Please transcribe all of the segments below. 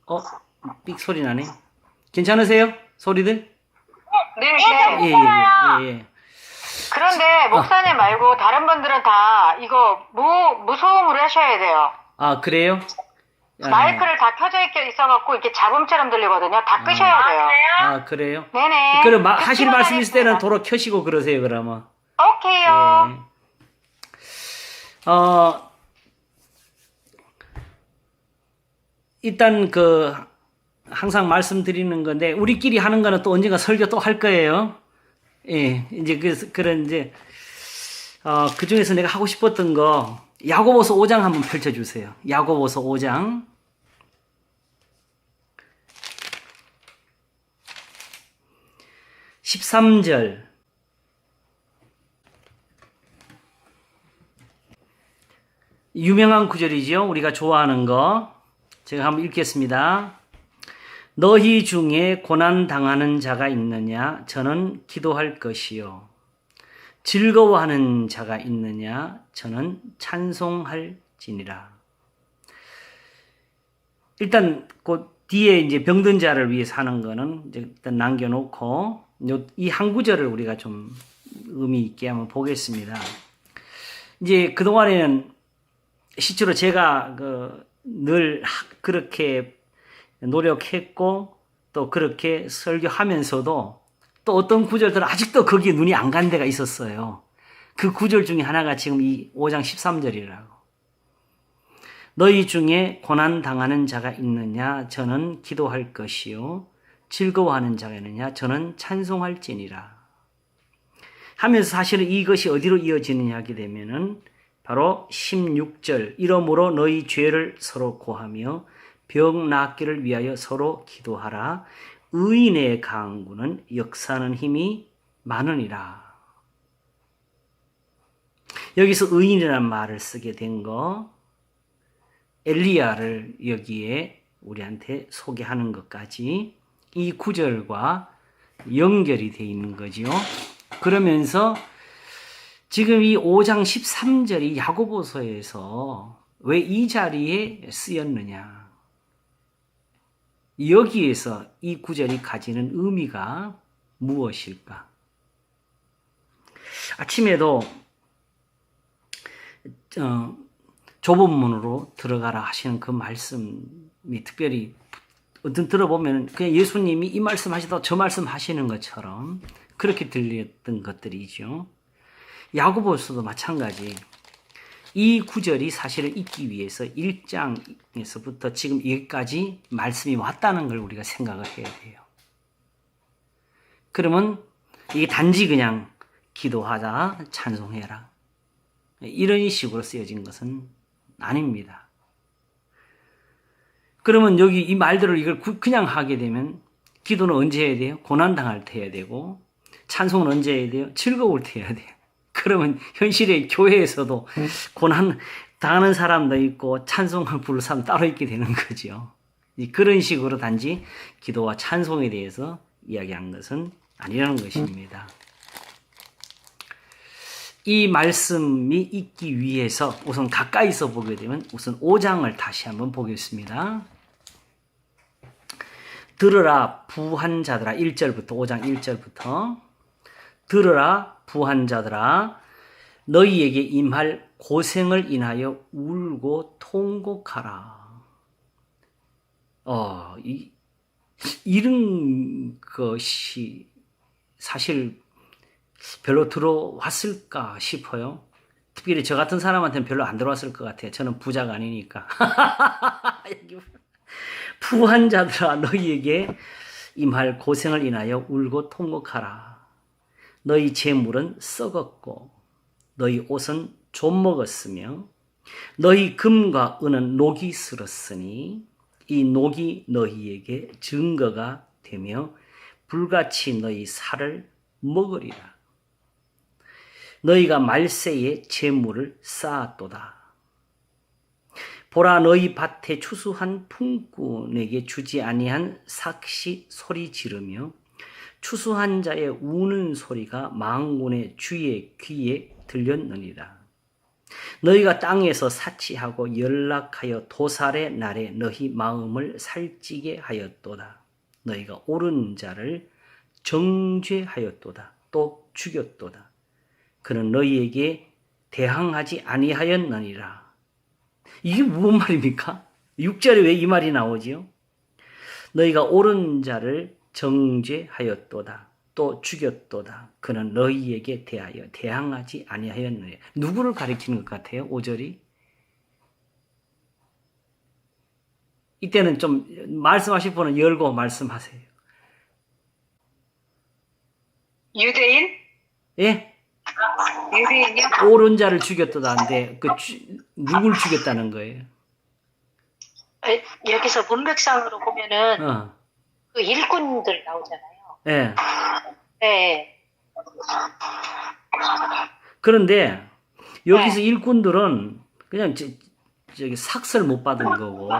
어, 삑 소리 나네. 괜찮으세요? 소리들? 네, 예, 네. 예, 예, 예. 그런데 목사님 말고 다른 분들은 다 이거 무소음으로 하셔야 돼요. 그래요? 마이크를 다 켜져 있어갖고 이렇게 잡음처럼 들리거든요. 다 끄셔야 돼요. 그래요? 네네. 그럼 하실 말씀 있을 때는 하겠습니다. 도로 켜시고 그러세요, 그러면. 오케이요. 예. 어, 일단 항상 말씀드리는 건데, 우리끼리 하는 거는 또 언젠가 설교 또 할 거예요. 예, 이제 그런 이제, 그 중에서 내가 하고 싶었던 거, 야고보서 5장 한번 펼쳐주세요. 야고보서 5장. 13절. 유명한 구절이죠. 우리가 좋아하는 거. 제가 한번 읽겠습니다. 너희 중에 고난 당하는 자가 있느냐? 저는 기도할 것이요. 즐거워하는 자가 있느냐? 저는 찬송할지니라. 일단 그 뒤에 이제 병든 자를 위해서 하는 거는 이제 일단 남겨놓고 이 한 구절을 우리가 좀 의미 있게 한번 보겠습니다. 이제 그동안에는 실제로 제가 늘 그렇게 노력했고 또 그렇게 설교하면서도 또 어떤 구절들은 아직도 거기에 눈이 안 간 데가 있었어요. 그 구절 중에 하나가 지금 이 5장 13절이라고. 너희 중에 고난 당하는 자가 있느냐? 저는 기도할 것이요. 즐거워하는 자가 있느냐? 저는 찬송할지니라. 하면서 사실은 이것이 어디로 이어지느냐 하게 되면은 바로 16절. 이러므로 너희 죄를 서로 고하며 병 낫기를 위하여 서로 기도하라. 의인의 강구는 역사하는 힘이 많으니라. 여기서 의인이라는 말을 쓰게 된 거, 엘리야를 여기에 우리한테 소개하는 것까지 이 구절과 연결이 되어 있는 거죠. 그러면서 지금 이 5장 13절이 야고보서에서 왜 이 자리에 쓰였느냐. 여기에서 이 구절이 가지는 의미가 무엇일까? 아침에도 좁은 문으로 들어가라 하시는 그 말씀이 특별히 어떤 들어보면 그냥 예수님이 이 말씀 하시다 저 말씀 하시는 것처럼 그렇게 들렸던 것들이죠. 야고보서도 마찬가지. 이 구절이 사실을 읽기 위해서 1장에서부터 지금 여기까지 말씀이 왔다는 걸 우리가 생각을 해야 돼요. 그러면 이게 단지 그냥 기도하자, 찬송해라. 이런 식으로 쓰여진 것은 아닙니다. 그러면 여기 이 말들을 이걸 그냥 하게 되면 기도는 언제 해야 돼요? 고난당할 때 해야 되고 찬송은 언제 해야 돼요? 즐거울 때 해야 돼요. 그러면 현실의 교회에서도 고난 당하는 사람도 있고 찬송을 부를 사람 따로 있게 되는 거죠. 그런 식으로 단지 기도와 찬송에 대해서 이야기한 것은 아니라는 것입니다. 이 말씀이 있기 위해서 우선 가까이서 보게 되면 우선 5장을 다시 한번 보겠습니다. 들으라 부한 자들아 1절부터 5장 1절부터 들으라 부한 자들아 너희에게 임할 고생을 인하여 울고 통곡하라. 이런 것이 사실 별로 들어왔을까 싶어요. 특별히 저 같은 사람한테는 별로 안 들어왔을 것 같아요. 저는 부자가 아니니까. 부한 자들아 너희에게 임할 고생을 인하여 울고 통곡하라. 너희 재물은 썩었고 너희 옷은 좀 먹었으며 너희 금과 은은 녹이 슬었으니 이 녹이 너희에게 증거가 되며 불같이 너희 살을 먹으리라. 너희가 말세에 재물을 쌓았도다. 보라 너희 밭에 추수한 품꾼에게 주지 아니한 삭시 소리 지르며 추수한 자의 우는 소리가 망군의 주의 귀에 들렸느니라. 너희가 땅에서 사치하고 연락하여 도살의 날에 너희 마음을 살찌게 하였도다. 너희가 옳은 자를 정죄하였도다. 또 죽였도다. 그는 너희에게 대항하지 아니하였느니라. 이게 무슨 말입니까? 6절에 왜 이 말이 나오지요? 너희가 옳은 자를 정죄하였도다. 또 죽였도다. 그는 너희에게 대하여 대항하지 아니하였느니라. 누구를 가리키는 것 같아요? 5절이. 이때는 좀 말씀하실 분은 열고 말씀하세요. 유대인? 예? 유대인이요? 옳은 자를 죽였도다는데 누굴 죽였다는 거예요? 여기서 문맥상으로 보면은 그 일꾼들 나오잖아요. 예. 네. 그런데 여기서 일꾼들은 그냥 저기 삭설 못 받은 거고,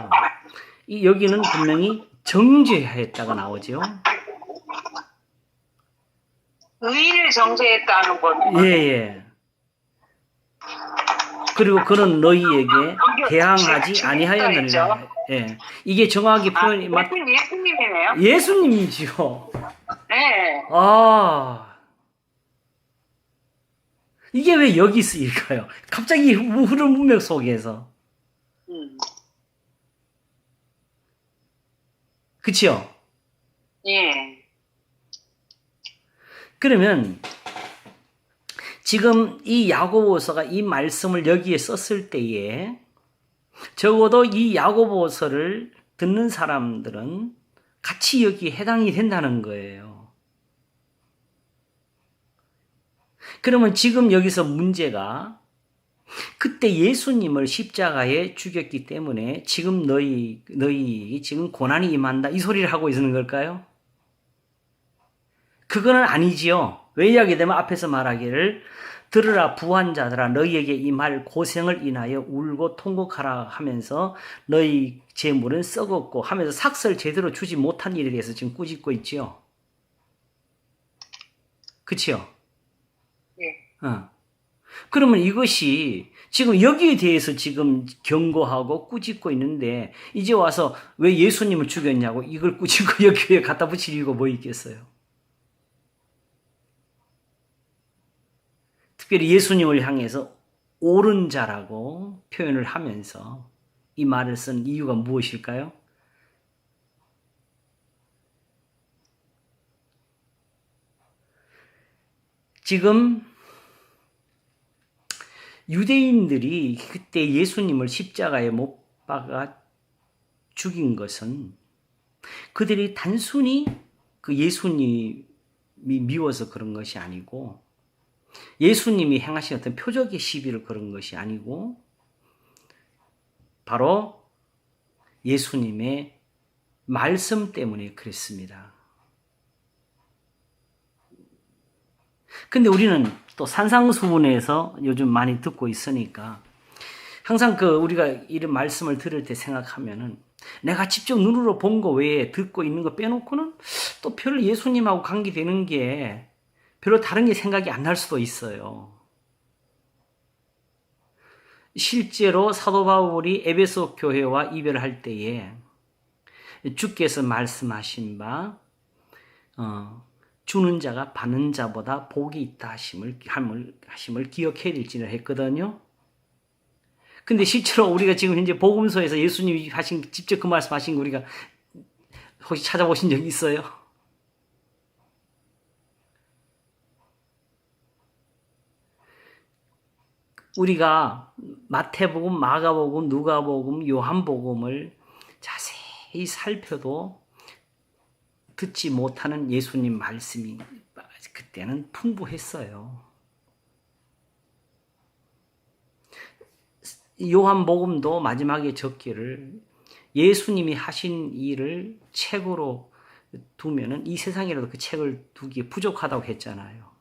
여기는 분명히 정죄했다가 나오죠. 의인을 정죄했다는 건. 예, 예. 그리고 그는 너희에게 대항하지 아니하였느니라. 예. 이게 정확히 표현이 예수님이네요. 예수님이지요. 네. 아. 이게 왜 여기 쓰일까요? 갑자기 흐름 문맥 속에서. 그치요? 예. 그러면 지금 이 야고보서가 이 말씀을 여기에 썼을 때에 적어도 이 야고보서를 듣는 사람들은 같이 여기에 해당이 된다는 거예요. 그러면 지금 여기서 문제가 그때 예수님을 십자가에 죽였기 때문에 지금 너희 지금 고난이 임한다 이 소리를 하고 있는 걸까요? 그거는 아니지요. 왜 이야기 되면 앞에서 말하기를 들으라 부한 자들아 너희에게 임할 고생을 인하여 울고 통곡하라 하면서 너희 재물은 썩었고 하면서 삭설 제대로 주지 못한 일에 대해서 지금 꾸짖고 있지요. 그치요? 네. 그러면 이것이 지금 여기에 대해서 지금 경고하고 꾸짖고 있는데 이제 와서 왜 예수님을 죽였냐고 이걸 꾸짖고 여기에 갖다 붙일 이유가 뭐 있겠어요? 특별히 예수님을 향해서 옳은 자라고 표현을 하면서 이 말을 쓴 이유가 무엇일까요? 지금 유대인들이 그때 예수님을 십자가에 못 박아 죽인 것은 그들이 단순히 그 예수님이 미워서 그런 것이 아니고 예수님이 행하신 어떤 표적의 시비를 그런 것이 아니고 바로 예수님의 말씀 때문에 그랬습니다. 근데 우리는 또 산상수훈에서 요즘 많이 듣고 있으니까 항상 우리가 이런 말씀을 들을 때 생각하면은 내가 직접 눈으로 본 거 외에 듣고 있는 거 빼놓고는 또 별로 예수님하고 관계되는 게 별로 다른 게 생각이 안 날 수도 있어요. 실제로 사도 바울이 에베소 교회와 이별할 때에 주께서 말씀하신 바 주는 자가 받는 자보다 복이 있다 하심을 기억해야 될지를 했거든요. 근데 실제로 우리가 지금 현재 복음서에서 예수님이 직접 그 말씀하신 거 우리가 혹시 찾아보신 적 있어요? 우리가 마태복음, 마가복음, 누가복음, 요한복음을 자세히 살펴도 듣지 못하는 예수님 말씀이 그때는 풍부했어요. 요한복음도 마지막에 적기를 예수님이 하신 일을 책으로 두면은 이 세상이라도 그 책을 두기에 부족하다고 했잖아요.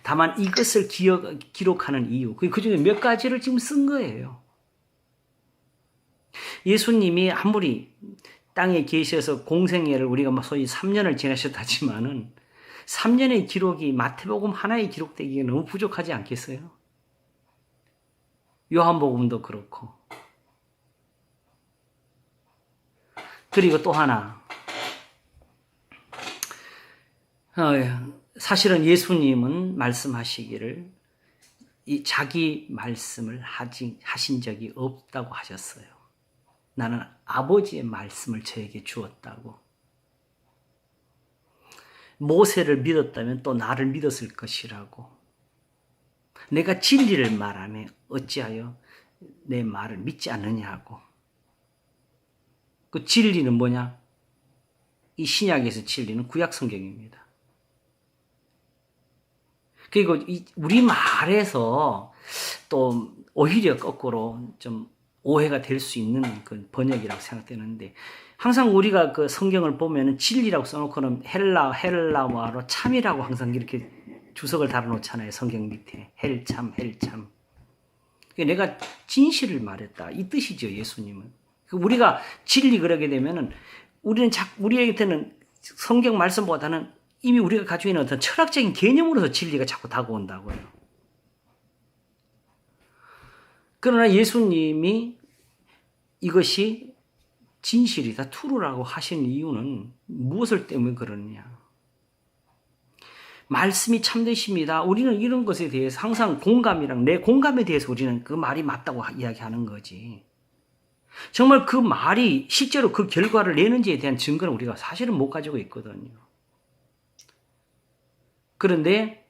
다만 이것을 기록하는 이유, 그 중에 몇 가지를 지금 쓴 거예요. 예수님이 아무리 땅에 계셔서 공생애를 우리가 소위 3년을 지나셨다지만은 3년의 기록이 마태복음 하나에 기록되기에 너무 부족하지 않겠어요? 요한복음도 그렇고. 그리고 또 하나, 사실은 예수님은 말씀하시기를 이 자기 말씀을 하신 적이 없다고 하셨어요. 나는 아버지의 말씀을 저에게 주었다고. 모세를 믿었다면 또 나를 믿었을 것이라고. 내가 진리를 말하며 어찌하여 내 말을 믿지 않느냐고. 그 진리는 뭐냐? 이 신약에서 진리는 구약 성경입니다. 그리고 우리 말에서 또 오히려 거꾸로 좀 오해가 될 수 있는 그 번역이라고 생각되는데, 항상 우리가 그 성경을 보면은 진리라고 써놓고는 헬라어로 참이라고 항상 이렇게 주석을 달아놓잖아요. 성경 밑에 헬참. 내가 진실을 말했다 이 뜻이죠. 예수님은. 우리가 진리 그러게 되면은 우리에게는 성경 말씀보다는 이미 우리가 가지고 있는 어떤 철학적인 개념으로서 진리가 자꾸 다가온다고요. 그러나 예수님이 이것이 진실이다, truth라고 하신 이유는 무엇을 때문에 그러느냐? 말씀이 참되십니다. 우리는 이런 것에 대해서 항상 내 공감에 대해서 우리는 그 말이 맞다고 이야기하는 거지. 정말 그 말이 실제로 그 결과를 내는지에 대한 증거는 우리가 사실은 못 가지고 있거든요. 그런데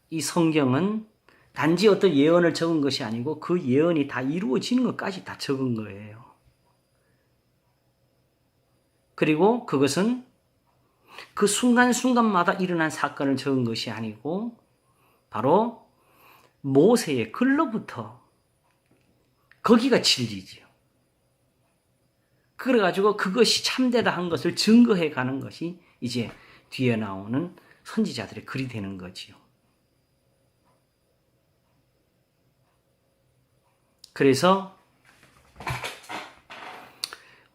이 성경은 단지 어떤 예언을 적은 것이 아니고 그 예언이 다 이루어지는 것까지 다 적은 거예요. 그리고 그것은 그 순간순간마다 일어난 사건을 적은 것이 아니고 바로 모세의 글로부터, 거기가 진리지요. 그래가지고 그것이 참되다 한 것을 증거해 가는 것이 이제 뒤에 나오는 선지자들의 글이 되는 거지요. 그래서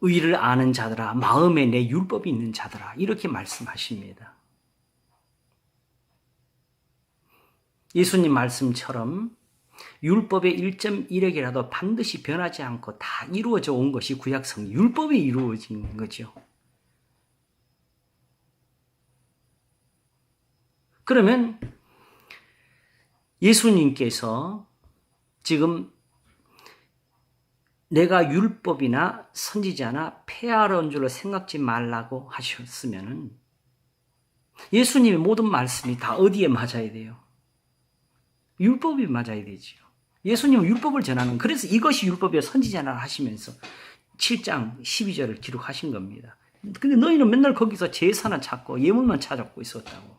의를 아는 자들아, 마음에 내 율법이 있는 자들아, 이렇게 말씀하십니다. 예수님 말씀처럼 율법의 1.1핵이라도 반드시 변하지 않고 다 이루어져 온 것이 구약성경, 율법이 이루어진 거죠. 그러면 예수님께서 지금 내가 율법이나 선지자나 폐하러온 줄로 생각지 말라고 하셨으면은 예수님의 모든 말씀이 다 어디에 맞아야 돼요? 율법이 맞아야 되지요. 예수님은 율법을 전하는, 그래서 이것이 율법이야 선지자나 하시면서 7장 12절을 기록하신 겁니다. 근데 너희는 맨날 거기서 제사나 찾고 예물만 찾고 있었다고.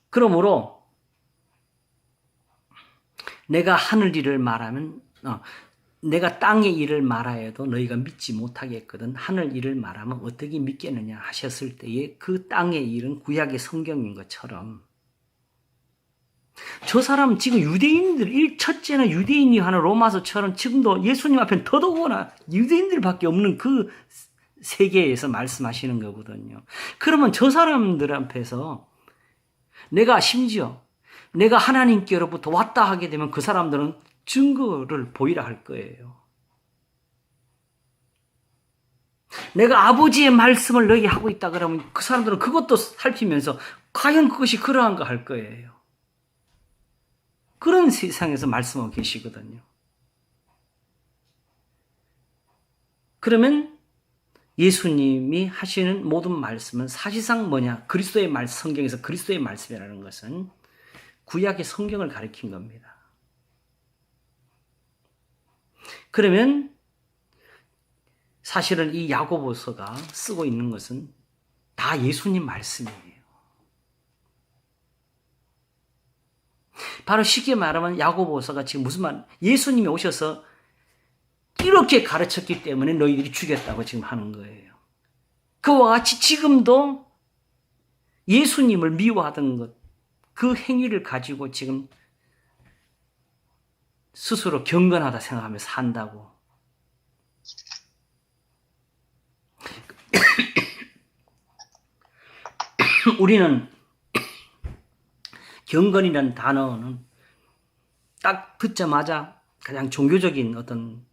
그러므로 내가 하늘 일을 말하면 내가 땅의 일을 말하여도 너희가 믿지 못하겠거든. 하늘 일을 말하면 어떻게 믿겠느냐 하셨을 때에 그 땅의 일은 구약의 성경인 것처럼 저 사람 지금 유대인들, 첫째는 유대인이 하는 로마서처럼 지금도 예수님 앞엔 더더구나 유대인들밖에 없는 그 세계에서 말씀하시는 거거든요. 그러면 저 사람들 앞에서 심지어 내가 하나님께로부터 왔다 하게 되면 그 사람들은 증거를 보이라 할 거예요. 내가 아버지의 말씀을 너에게 하고 있다 그러면 그 사람들은 그것도 살피면서 과연 그것이 그러한가 할 거예요. 그런 세상에서 말씀하고 계시거든요. 그러면 예수님이 하시는 모든 말씀은 사실상 뭐냐? 그리스도의 성경에서 그리스도의 말씀이라는 것은 구약의 성경을 가리킨 겁니다. 그러면 사실은 이 야고보서가 쓰고 있는 것은 다 예수님 말씀이에요. 바로 쉽게 말하면 야고보서가 지금 무슨 말, 예수님이 오셔서 이렇게 가르쳤기 때문에 너희들이 죽였다고 지금 하는 거예요. 그와 같이 지금도 예수님을 미워하던 것, 그 행위를 가지고 지금 스스로 경건하다 생각하며 산다고. 우리는 경건이라는 단어는 딱 듣자마자 가장 종교적인 어떤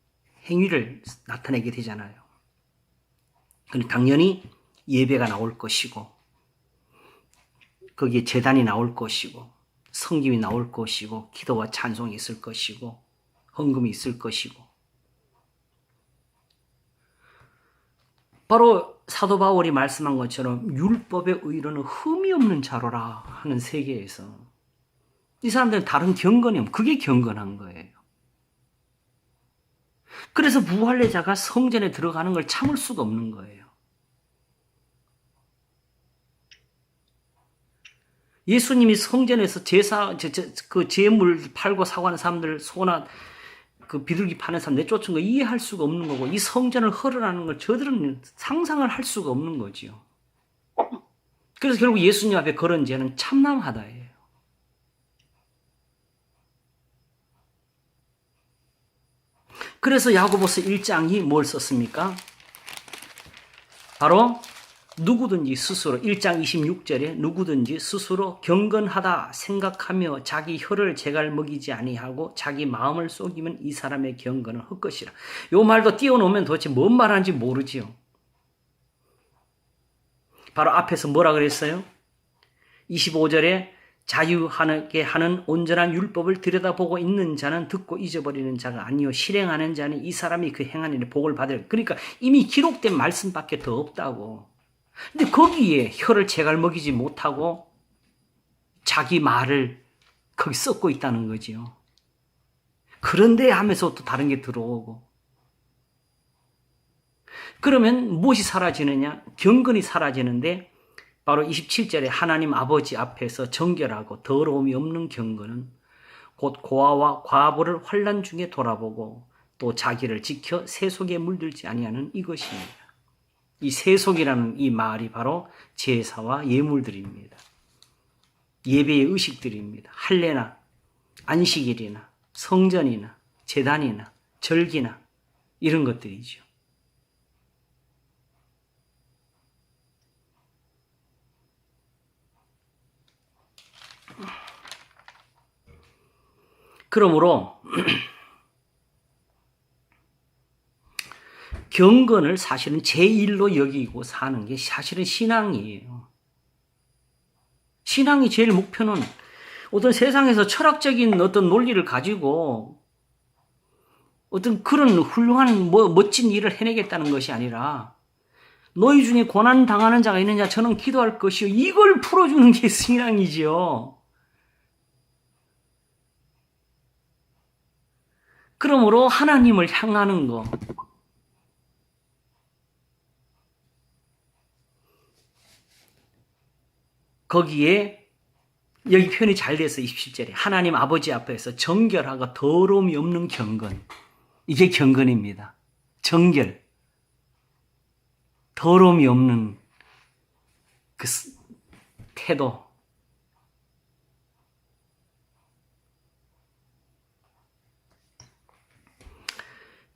행위를 나타내게 되잖아요. 근데 당연히 예배가 나올 것이고, 거기에 제단이 나올 것이고, 성김이 나올 것이고, 기도와 찬송이 있을 것이고, 헌금이 있을 것이고. 바로 사도 바울이 말씀한 것처럼 율법의 의로는 흠이 없는 자로라 하는 세계에서 이 사람들은 다른 경건이 없고 그게 경건한 거예요. 그래서 부활례자가 성전에 들어가는 걸 참을 수가 없는 거예요. 예수님이 성전에서 그 제물 팔고 사고 하는 사람들, 소나 그 비둘기 파는 사람 내쫓은 거 이해할 수가 없는 거고, 이 성전을 헐으라는 걸 저들은 상상을 할 수가 없는 거지요. 그래서 결국 예수님 앞에 걸은 죄는 참남하다예요. 그래서 야고보서 1장이 뭘 썼습니까? 바로 누구든지 스스로 1장 26절에 누구든지 스스로 경건하다 생각하며 자기 혀를 제갈 먹이지 아니하고 자기 마음을 속이면 이 사람의 경건은 헛것이라. 요 말도 띄워놓으면 도대체 뭔 말하는지 모르지요. 바로 앞에서 뭐라 그랬어요? 25절에 자유하게 하는 온전한 율법을 들여다보고 있는 자는 듣고 잊어버리는 자가 아니요 실행하는 자는 이 사람이 그 행한 일에 복을 받으리라. 그러니까 이미 기록된 말씀밖에 더 없다고. 근데 거기에 혀를 제갈 먹이지 못하고 자기 말을 거기 썩고 있다는 거지요. 그런데 하면서 또 다른 게 들어오고. 그러면 무엇이 사라지느냐? 경건이 사라지는데 바로 27절에 하나님 아버지 앞에서 정결하고 더러움이 없는 경건은 곧 고아와 과부를 환난 중에 돌아보고 또 자기를 지켜 세속에 물들지 아니하는 이것입니다. 이 세속이라는 이 말이 바로 제사와 예물들입니다. 예배의 의식들입니다. 할례나 안식일이나 성전이나 제단이나 절기나 이런 것들이죠. 그러므로 경건을 사실은 제1로 여기고 사는 게 사실은 신앙이에요. 신앙이 제일 목표는 어떤 세상에서 철학적인 어떤 논리를 가지고 어떤 그런 훌륭한 멋진 일을 해내겠다는 것이 아니라 너희 중에 고난 당하는 자가 있느냐 저는 기도할 것이요 이걸 풀어주는 게 신앙이지요. 그러므로 하나님을 향하는 거. 거기에 여기 표현이 잘 돼서 27절에 하나님 아버지 앞에서 정결하고 더러움이 없는 경건. 이게 경건입니다. 정결. 더러움이 없는 그 태도.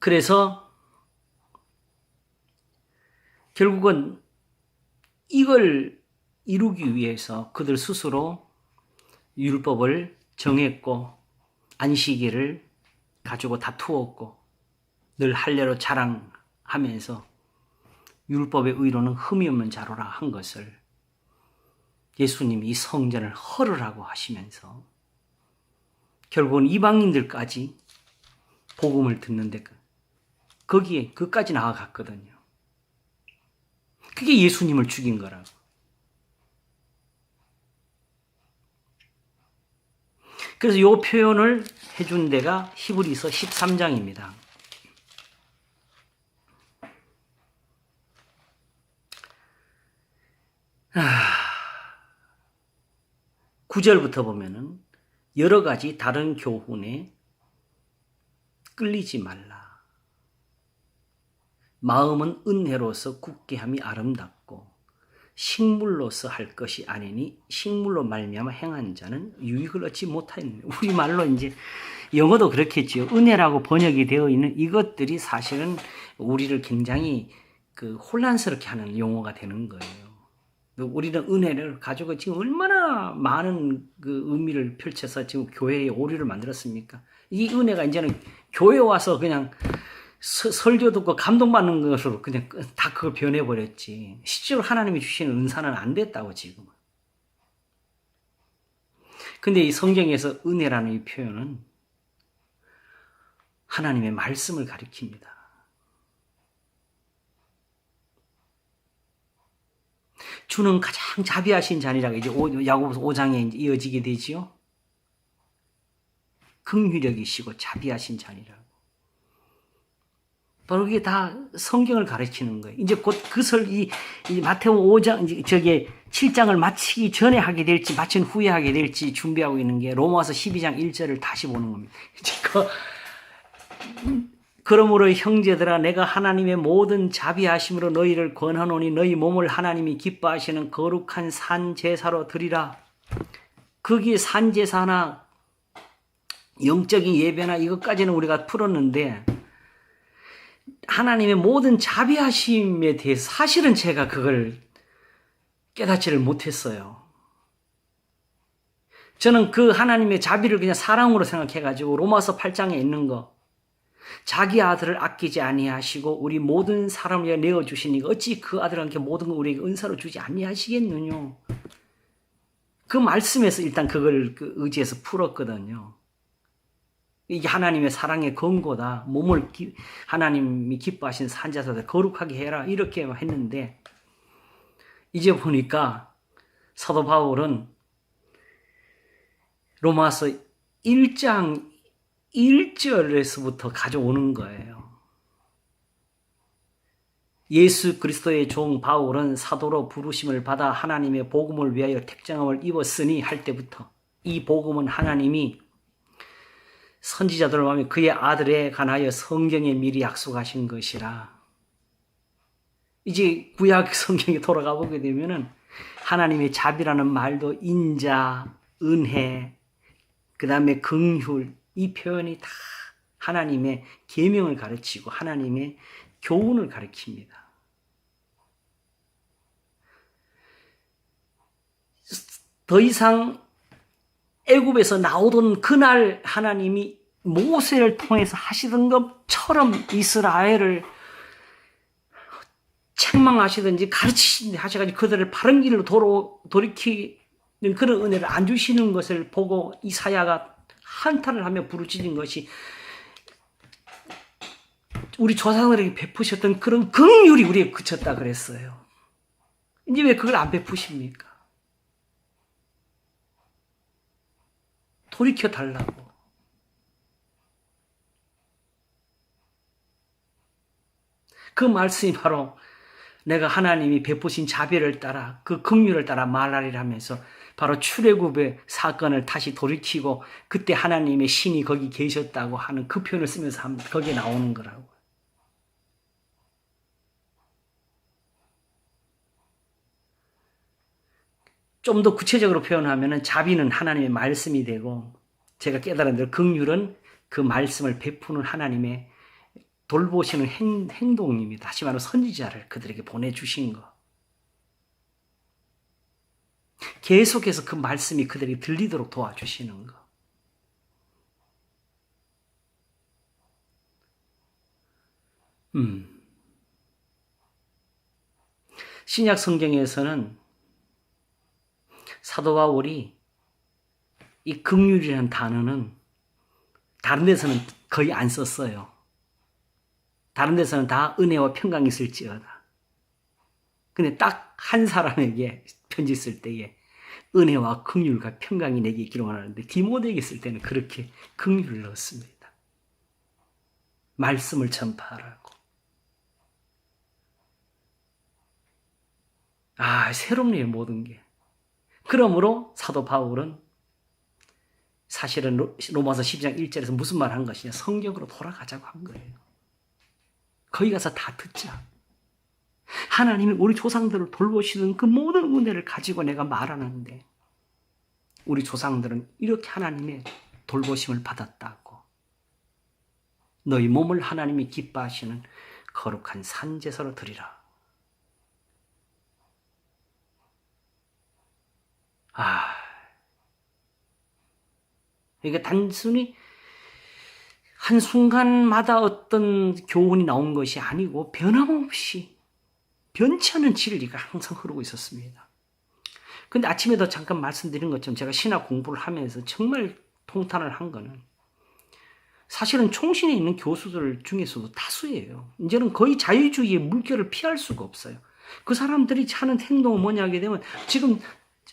그래서 결국은 이걸 이루기 위해서 그들 스스로 율법을 정했고 안식일을 가지고 다투었고 늘 할례로 자랑하면서 율법의 의로는 흠이 없는 자로라 한 것을 예수님이 이 성전을 헐으라고 하시면서 결국은 이방인들까지 복음을 듣는데 거기에 그까지 나아갔거든요. 그게 예수님을 죽인 거라고. 그래서 이 표현을 해준 데가 히브리서 13장입니다. 구절부터 보면은 여러 가지 다른 교훈에 끌리지 말라. 마음은 은혜로서 굳게 함이 아름답고 식물로서 할 것이 아니니 식물로 말미암아 행한 자는 유익을 얻지 못하였느니. 우리말로 이제 영어도 그렇겠지요. 은혜라고 번역이 되어 있는 이것들이 사실은 우리를 굉장히 혼란스럽게 하는 용어가 되는 거예요. 우리는 은혜를 가지고 지금 얼마나 많은 그 의미를 펼쳐서 지금 교회의 오류를 만들었습니까? 이 은혜가 이제는 교회 와서 그냥 설교 듣고 감동받는 것으로 그냥 다 그걸 변해버렸지. 실제로 하나님이 주시는 은사는 안 됐다고 지금. 근데 이 성경에서 은혜라는 이 표현은 하나님의 말씀을 가리킵니다. 주는 가장 자비하신 자니라고 이제 야고보서 5장에 이제 이어지게 되지요. 긍휼력이시고 자비하신 자니라고. 바로 그게 다 성경을 가르치는 거예요. 이제 곧 이 마태복음 5장, 저게 7장을 마치기 전에 하게 될지, 마친 후에 하게 될지 준비하고 있는 게 로마서 12장 1절을 다시 보는 겁니다. 그러므로 형제들아, 내가 하나님의 모든 자비하심으로 너희를 권하노니 너희 몸을 하나님이 기뻐하시는 거룩한 산 제사로 드리라. 거기에 산 제사나 영적인 예배나 이것까지는 우리가 풀었는데, 하나님의 모든 자비하심에 대해서 사실은 제가 그걸 깨닫지를 못했어요. 저는 그 하나님의 자비를 그냥 사랑으로 생각해가지고 로마서 8장에 있는 거, 자기 아들을 아끼지 아니하시고 우리 모든 사람을 위해 내어주시니까 어찌 그 아들한테 모든 걸 우리에게 은사로 주지 아니하시겠느냐. 그 말씀에서 일단 그걸 의지해서 풀었거든요. 이게 하나님의 사랑의 근거다. 몸을 하나님이 기뻐하신 산제사다. 거룩하게 해라. 이렇게 했는데 이제 보니까 사도 바울은 로마서 1장 1절에서부터 가져오는 거예요. 예수 그리스도의 종 바울은 사도로 부르심을 받아 하나님의 복음을 위하여 택정함을 입었으니 할 때부터 이 복음은 하나님이 선지자들을 보면 그의 아들에 관하여 성경에 미리 약속하신 것이라. 이제 구약 성경에 돌아가 보게 되면은 하나님의 자비라는 말도 인자, 은혜, 그 다음에 긍휼, 이 표현이 다 하나님의 계명을 가르치고 하나님의 교훈을 가르칩니다. 더 이상 애굽에서 나오던 그날 하나님이 모세를 통해서 하시던 것처럼 이스라엘을 책망하시든지 가르치시든지 하셔가지고 그들을 바른 길로 돌이키는 그런 은혜를 안 주시는 것을 보고 이사야가 한탄을 하며 부르짖은 것이 우리 조상들에게 베푸셨던 그런 긍휼이 우리에게 그쳤다 그랬어요. 이제 왜 그걸 안 베푸십니까? 돌이켜 달라고. 그 말씀이 바로 내가 하나님이 베푸신 자비를 따라 그 긍휼을 따라 말하리라면서 바로 출애굽의 사건을 다시 돌이키고 그때 하나님의 신이 거기 계셨다고 하는 그 표현을 쓰면서 거기에 나오는 거라고. 좀 더 구체적으로 표현하면 자비는 하나님의 말씀이 되고 제가 깨달은 대로 긍휼은 그 말씀을 베푸는 하나님의 돌보시는 행동입니다. 다시 말하면 선지자를 그들에게 보내주신 거. 계속해서 그 말씀이 그들에게 들리도록 도와주시는 거. 신약 성경에서는 사도 바울이 이 긍휼이라는 단어는 다른 데서는 거의 안 썼어요. 다른 데서는 다 은혜와 평강이 있을지어다. 근데 딱 한 사람에게 편지 쓸 때에 은혜와 긍휼과 평강이 내게 있기를 원하는데 디모데에게 쓸 때는 그렇게 긍휼을 넣었습니다. 말씀을 전파하라고. 새롭네요, 모든 게. 그러므로 사도 바울은 사실은 로마서 12장 1절에서 무슨 말 한 것이냐. 성경으로 돌아가자고 한 거예요. 거기 가서 다 듣자. 하나님이 우리 조상들을 돌보시는 그 모든 은혜를 가지고 내가 말하는데 우리 조상들은 이렇게 하나님의 돌보심을 받았다고. 너희 몸을 하나님이 기뻐하시는 거룩한 산제사로 드리라. 그러니까 단순히 한순간마다 어떤 교훈이 나온 것이 아니고 변함없이 변치 않은 진리가 항상 흐르고 있었습니다. 근데 아침에도 잠깐 말씀드린 것처럼 제가 신학 공부를 하면서 정말 통탄을 한 거는 사실은 총신에 있는 교수들 중에서도 다수예요. 이제는 거의 자유주의의 물결을 피할 수가 없어요. 그 사람들이 하는 행동은 뭐냐 하게 되면 지금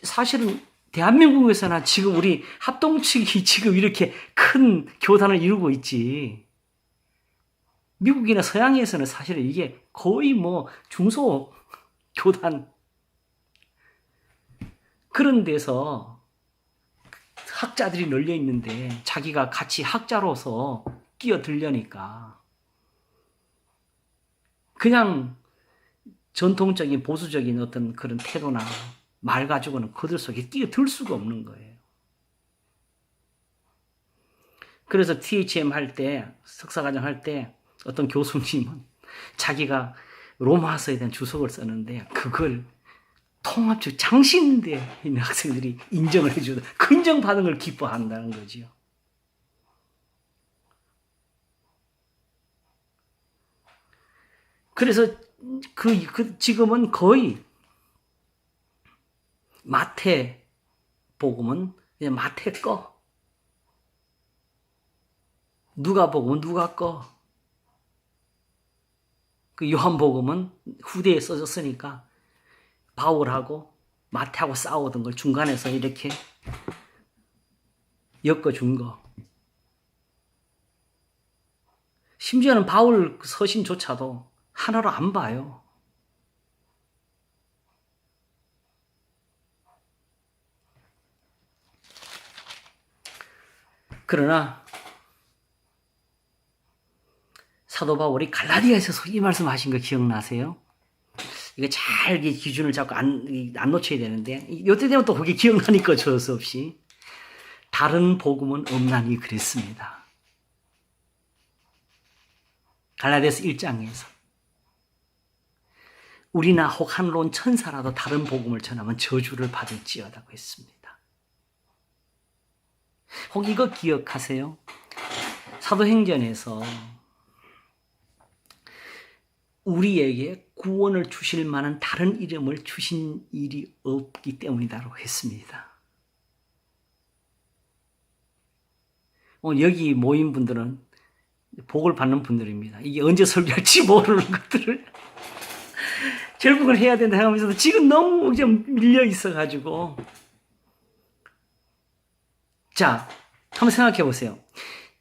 사실은 대한민국에서나 지금 우리 합동 측이 지금 이렇게 큰 교단을 이루고 있지. 미국이나 서양에서는 사실은 이게 거의 뭐 중소 교단 그런 데서 학자들이 널려 있는데 자기가 같이 학자로서 끼어들려니까 그냥 전통적인 보수적인 어떤 그런 태도나 말 가지고는 그들 속에 끼어들 수가 없는 거예요. 그래서 THM 할 때, 석사과정 할 때 어떤 교수님은 자기가 로마서에 대한 주석을 썼는데 그걸 통합적 장신대에 있는 학생들이 인정을 해주다. 그 인정받은 걸 기뻐한다는 거지요. 그래서 지금은 거의 마태 복음은 그냥 마태 거. 누가 복음은 누가 거. 그 요한 복음은 후대에 써졌으니까 바울하고 마태하고 싸우던 걸 중간에서 이렇게 엮어준 거. 심지어는 바울 서신조차도 하나로 안 봐요. 그러나 사도 바울이 갈라디아에서 이 말씀하신 거 기억나세요? 이거 잘 기준을 잡고 안 놓쳐야 되는데 이때 되면 또 그게 기억나니까 어쩔 수 없이 다른 복음은 없나니 그랬습니다. 갈라디아서 1장에서 우리나 혹 한론 천사라도 다른 복음을 전하면 저주를 받을지어다고 했습니다. 혹 이거 기억하세요? 사도행전에서 우리에게 구원을 주실 만한 다른 이름을 주신 일이 없기 때문이다라고 했습니다. 여기 모인 분들은 복을 받는 분들입니다. 이게 언제 설교할지 모르는 것들을 결국은 해야 된다 생각하면서도 지금 너무 좀 밀려 있어가지고 자, 한번 생각해 보세요.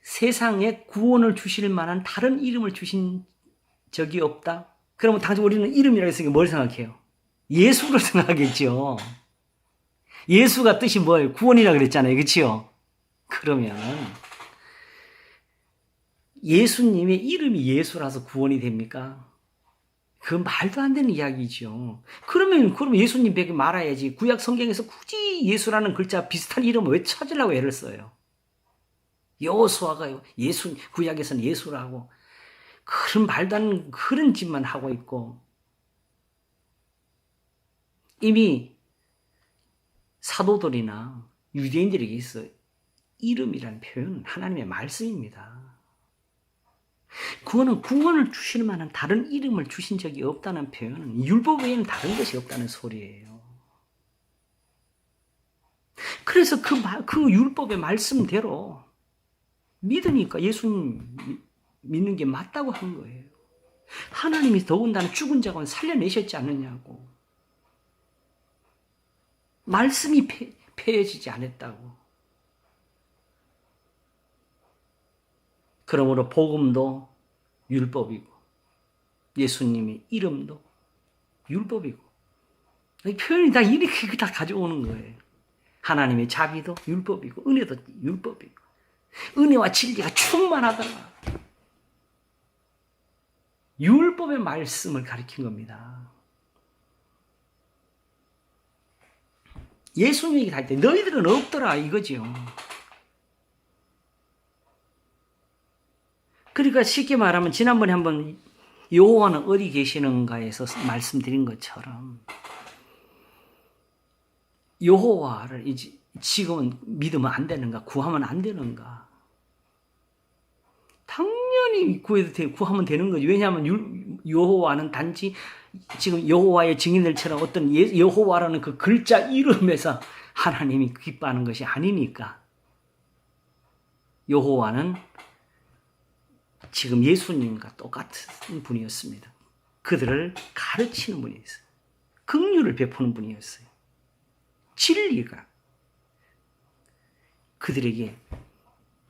세상에 구원을 주실 만한 다른 이름을 주신 적이 없다? 그러면 당장 우리는 이름이라고 했으니까 뭘 생각해요? 예수를 생각하겠죠. 예수가 뜻이 뭐예요? 구원이라고 그랬잖아요. 그렇죠? 그러면 예수님의 이름이 예수라서 구원이 됩니까? 그 말도 안 되는 이야기죠. 그러면 예수님 벽에 말아야지. 구약 성경에서 굳이 예수라는 글자 비슷한 이름을 왜 찾으려고 애를 써요? 여호수아가 구약에서는 예수라고 그런 말도 안 되는 그런 짓만 하고 있고 이미 사도들이나 유대인들에게 있어 이름이라는 표현은 하나님의 말씀입니다. 그거는 구원을 주실 만한 다른 이름을 주신 적이 없다는 표현은 율법 외에는 다른 것이 없다는 소리예요. 그래서 그 율법의 말씀대로 믿으니까 예수님 믿는 게 맞다고 한 거예요. 하나님이 더군다나 죽은 자가 살려내셨지 않느냐고. 말씀이 폐해지지 않았다고. 그러므로 복음도 율법이고 예수님의 이름도 율법이고 이 표현이 다 이렇게 다 가져오는 거예요. 하나님의 자비도 율법이고 은혜도 율법이고 은혜와 진리가 충만하더라. 율법의 말씀을 가리킨 겁니다. 예수님에게 할 때 너희들은 없더라 이거지요. 그러니까 쉽게 말하면 지난번에 한번 여호와는 어디 계시는가에서 말씀드린 것처럼 여호와를 이제 지금은 믿으면 안 되는가? 구하면 안 되는가? 당연히 구하면 되는 거죠. 왜냐하면 여호와는 단지 지금 여호와의 증인들처럼 어떤 여호와라는 그 글자 이름에서 하나님이 기뻐하는 것이 아니니까. 여호와는 지금 예수님과 똑같은 분이었습니다. 그들을 가르치는 분이었어요. 긍휼을 베푸는 분이었어요. 진리가 그들에게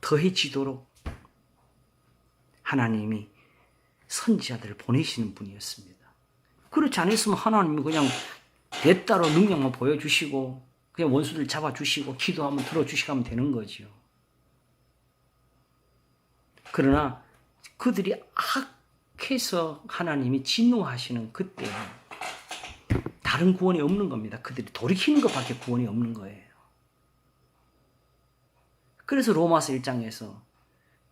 더해지도록 하나님이 선지자들을 보내시는 분이었습니다. 그렇지 않았으면 하나님이 그냥 대따로 능력만 보여주시고 그냥 원수들 잡아주시고 기도하면 들어주시고 하면 되는 거죠. 그러나 그들이 악해서 하나님이 진노하시는 그때 다른 구원이 없는 겁니다. 그들이 돌이키는 것밖에 구원이 없는 거예요. 그래서 로마서 1장에서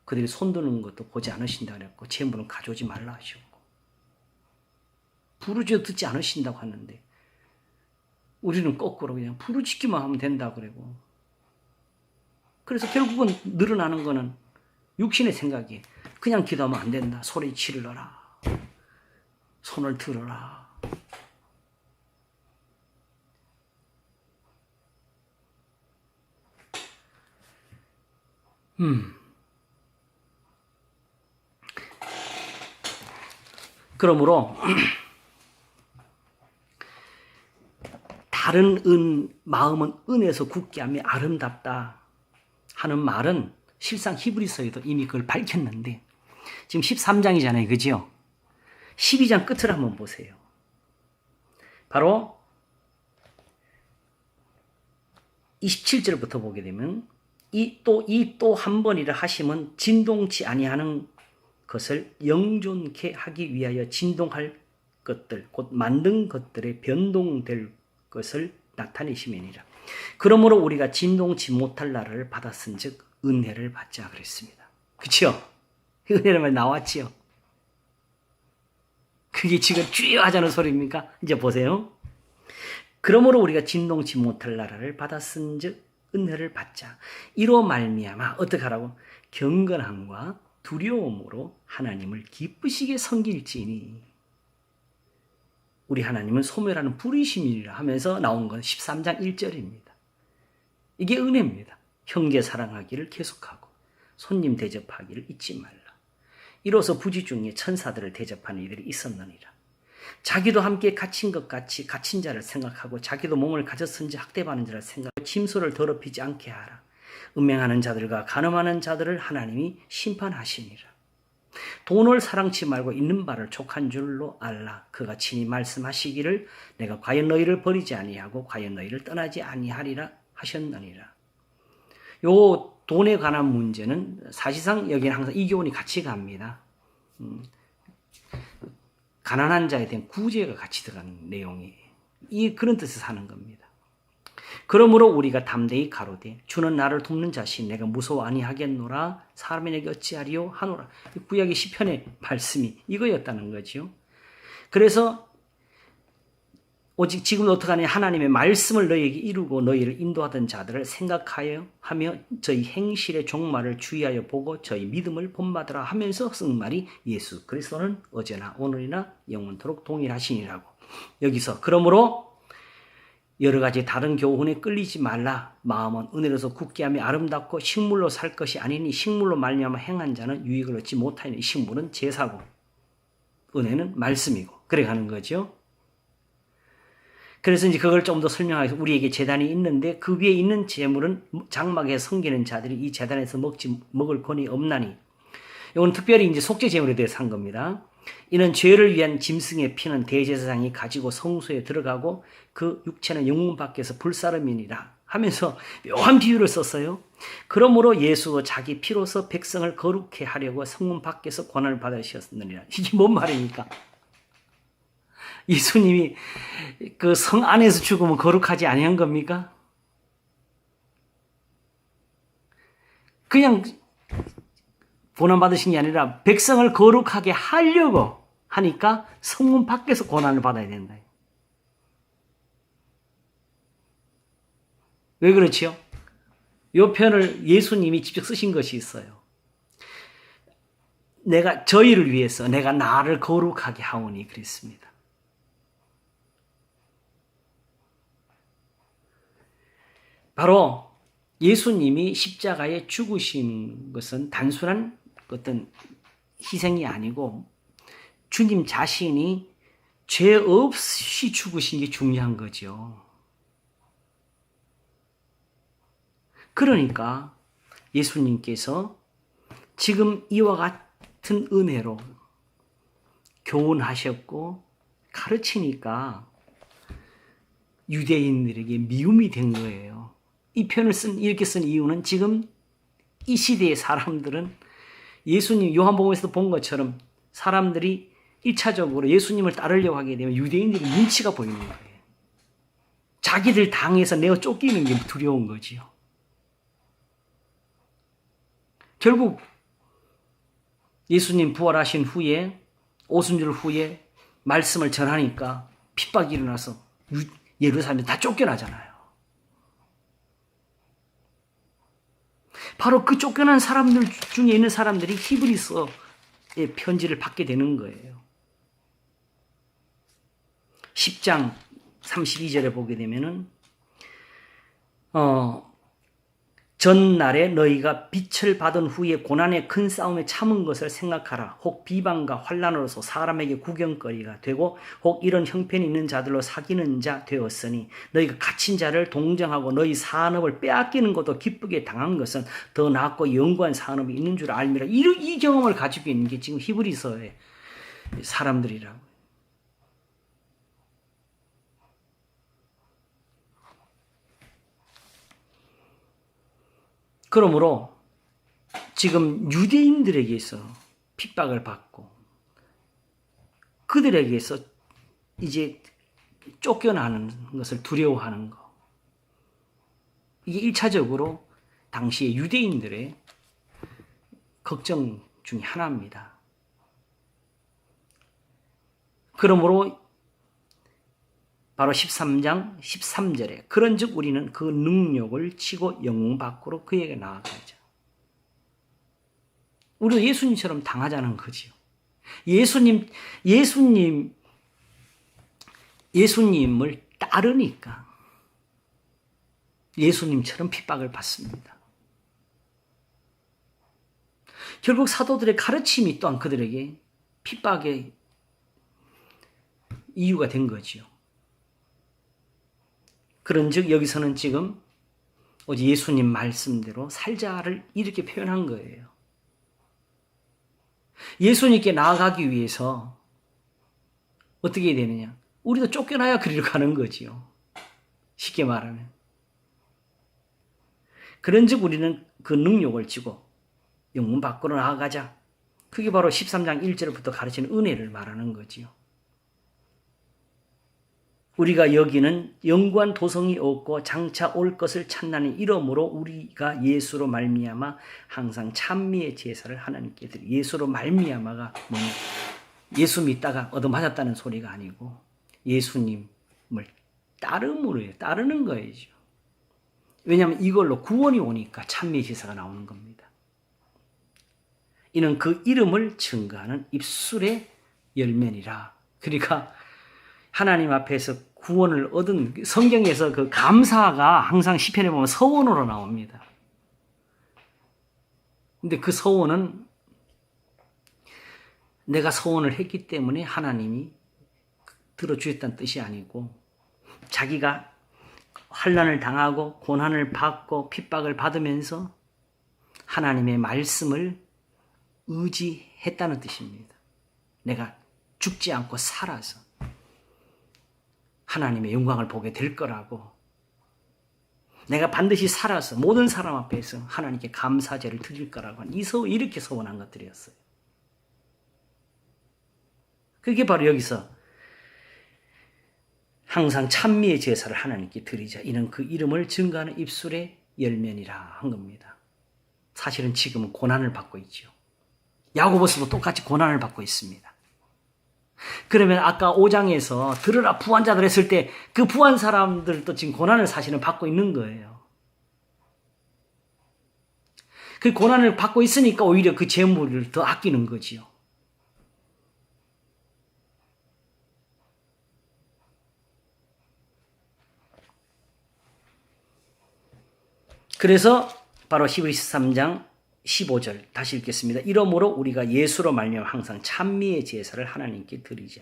그들이 손드는 것도 보지 않으신다 그랬고 재물은 가져오지 말라 하셨고 부르짖어 듣지 않으신다고 하는데 우리는 거꾸로 그냥 부르짖기만 하면 된다 그러고 그래서 결국은 늘어나는 거는 육신의 생각이 그냥 기도하면 안 된다. 소리 지르라. 손을 들어라. 그러므로 다른 마음은 은에서 굳게 하며 아름답다 하는 말은 실상 히브리서에도 이미 그걸 밝혔는데 지금 13장이잖아요. 그죠? 12장 끝을 한번 보세요. 바로 27절부터 보게 되면 이 또 한 번이라 하심은 진동치 아니하는 것을 영존케 하기 위하여 진동할 것들 곧 만든 것들의 변동될 것을 나타내심이니라. 그러므로 우리가 진동치 못할 나라를 받았은즉 은혜를 받자 그랬습니다. 그렇죠? 은혜란 말 나왔지요. 그게 지금 주여 하자는 소리입니까? 이제 보세요. 그러므로 우리가 진동치 못할 나라를 받았은즉 은혜를 받자. 이로 말미암아 어떻게 하라고? 경건함과 두려움으로 하나님을 기쁘시게 섬길지니 우리 하나님은 소멸하는 불의심이라 하면서 나온 건 13장 1절입니다. 이게 은혜입니다. 형제 사랑하기를 계속하고 손님 대접하기를 잊지 말라. 이로써 부지 중에 천사들을 대접하는 이들이 있었느니라. 자기도 함께 갇힌 것 같이 갇힌 자를 생각하고 자기도 몸을 가졌은지 학대받는 자를 생각하고 침소를 더럽히지 않게 하라. 음행하는 자들과 간음하는 자들을 하나님이 심판하시니라. 돈을 사랑치 말고 있는 바를 족한 줄로 알라. 그가 친히 말씀하시기를 내가 과연 너희를 버리지 아니하고 과연 너희를 떠나지 아니하리라 하셨느니라. 요 돈에 관한 문제는 사실상 여기는 항상 이 교훈이 같이 갑니다. 가난한 자에 대한 구제가 같이 들어가는 내용이 그런 뜻에서 하는 겁니다. 그러므로 우리가 담대히 가로되 주는 나를 돕는 자신 내가 무서워 아니하겠노라. 사람이 내게 어찌하리요 하노라. 구약의 시편의 말씀이 이거였다는 거죠. 그래서 오직 지금 어떻게 하냐 하나님의 말씀을 너희에게 이루고 너희를 인도하던 자들을 생각하여 하며 저희 행실의 종말을 주의하여 보고 저희 믿음을 본받으라 하면서 쓴 말이 예수 그리스도는 어제나 오늘이나 영원토록 동일하시니라고. 여기서 그러므로 여러 가지 다른 교훈에 끌리지 말라. 마음은 은혜로서 굳게 하며 아름답고 식물로 살 것이 아니니 식물로 말미암아 행한 자는 유익을 얻지 못하니 이 식물은 제사고 은혜는 말씀이고 그래 가는 거죠. 그래서 이제 그걸 좀 더 설명하기 위해서 우리에게 제단이 있는데 그 위에 있는 제물은 장막에 섬기는 자들이 이 제단에서 먹을 권이 없나니 이건 특별히 이제 속죄 제물에 대해서 한 겁니다. 이는 죄를 위한 짐승의 피는 대제사장이 가지고 성소에 들어가고 그 육체는 영문 밖에서 불사름이니라 하면서 묘한 비유를 썼어요. 그러므로 예수가 자기 피로서 백성을 거룩해 하려고 성문 밖에서 권한을 받으셨느니라. 이게 뭔 말입니까? 예수님이 그 성 안에서 죽으면 거룩하지 아니한 겁니까? 그냥 고난 받으신 게 아니라 백성을 거룩하게 하려고 하니까 성문 밖에서 고난을 받아야 된다. 왜 그렇지요? 이 표현을 예수님이 직접 쓰신 것이 있어요. 내가 저희를 위해서 내가 나를 거룩하게 하오니 그랬습니다. 바로 예수님이 십자가에 죽으신 것은 단순한 어떤 희생이 아니고 주님 자신이 죄 없이 죽으신 게 중요한 거죠. 그러니까 예수님께서 지금 이와 같은 은혜로 교훈하셨고 가르치니까 유대인들에게 미움이 된 거예요. 이 표현을 이렇게 쓴 이유는 지금 이 시대의 사람들은 예수님 요한복음에서도 본 것처럼 사람들이 1차적으로 예수님을 따르려고 하게 되면 유대인들의 눈치가 보이는 거예요. 자기들 당에서 내어 쫓기는 게 두려운 거지요. 결국 예수님 부활하신 후에 오순절 후에 말씀을 전하니까 핍박이 일어나서 예루살렘에 다 쫓겨나잖아요. 바로 그 쫓겨난 사람들 중에 있는 사람들이 히브리서의 편지를 받게 되는 거예요. 10장 32절에 보게 되면은 전날에 너희가 빛을 받은 후에 고난의 큰 싸움에 참은 것을 생각하라. 혹 비방과 환난으로서 사람에게 구경거리가 되고 혹 이런 형편이 있는 자들로 사귀는 자 되었으니 너희가 갇힌 자를 동정하고 너희 산업을 빼앗기는 것도 기쁘게 당한 것은 더 낫고 영구한 산업이 있는 줄 알미라. 이 경험을 가지고 있는 게 지금 히브리서의 사람들이라고. 그러므로 지금 유대인들에게서 핍박을 받고 그들에게서 이제 쫓겨나는 것을 두려워하는 것. 이게 1차적으로 당시의 유대인들의 걱정 중에 하나입니다. 그러므로 바로 13장 13절에 그런즉 우리는 그 능력을 치고 영웅 밖으로 그에게 나아가자. 우리도 예수님처럼 당하자는 거지요. 예수님을 따르니까 예수님처럼 핍박을 받습니다. 결국 사도들의 가르침이 또한 그들에게 핍박의 이유가 된 거지요. 그런즉 여기서는 지금 오직 예수님 말씀대로 살자를 이렇게 표현한 거예요. 예수님께 나아가기 위해서 어떻게 해야 되느냐? 우리도 쫓겨나야 그리로 가는 거지요. 쉽게 말하면. 그런즉 우리는 그 능력을 지고 영문 밖으로 나아가자. 그게 바로 13장 1절부터 가르치는 은혜를 말하는 거지요. 우리가 여기는 영구한 도성이 없고 장차 올 것을 찾나니 이러므로 우리가 예수로 말미암아 항상 찬미의 제사를 하나님께 드리. 예수로 말미암아가 뭐냐? 예수 믿다가 얻어맞았다는 소리가 아니고 예수님을 따름으로 따르는 거예요. 왜냐하면 이걸로 구원이 오니까 찬미의 제사가 나오는 겁니다. 이는 그 이름을 증거하는 입술의 열매니라. 그러니까 하나님 앞에서 구원을 얻은 성경에서 그 감사가 항상 시편에 보면 서원으로 나옵니다. 근데 그 서원은 내가 서원을 했기 때문에 하나님이 들어주셨다는 뜻이 아니고 자기가 환난을 당하고 고난을 받고 핍박을 받으면서 하나님의 말씀을 의지했다는 뜻입니다. 내가 죽지 않고 살아서 하나님의 영광을 보게 될 거라고, 내가 반드시 살아서 모든 사람 앞에서 하나님께 감사제를 드릴 거라고 이렇게 서원한 것들이었어요. 그게 바로 여기서 항상 찬미의 제사를 하나님께 드리자. 이는 그 이름을 증거하는 입술의 열매니라 한 겁니다. 사실은 지금은 고난을 받고 있죠. 야고보서도 똑같이 고난을 받고 있습니다. 그러면 아까 5장에서 들으라 부한 자들 했을 때 그 부한 사람들도 지금 고난을 사실은 받고 있는 거예요. 그 고난을 받고 있으니까 오히려 그 재물을 더 아끼는 거지요. 그래서 바로 히브리서 3장 15절 다시 읽겠습니다. 이러므로 우리가 예수로 말미암아 항상 찬미의 제사를 하나님께 드리자.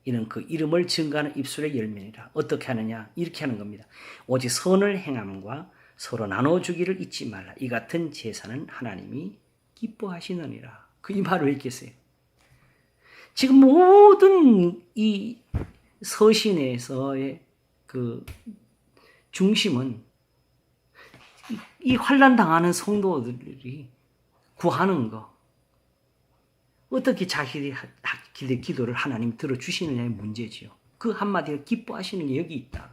이는 그 이름을 증거하는 입술의 열매니라. 어떻게 하느냐? 이렇게 하는 겁니다. 오직 선을 행함과 서로 나눠주기를 잊지 말라. 이 같은 제사는 하나님이 기뻐하시느니라. 그 이 말을 왜 읽겠어요? 지금 모든 이 서신에서의 그 중심은 이 환난 당하는 성도들이 구하는 거, 어떻게 자기의 기도를 하나님 들어주시느냐의 문제지요. 그 한마디가 기뻐하시는 게 여기 있다.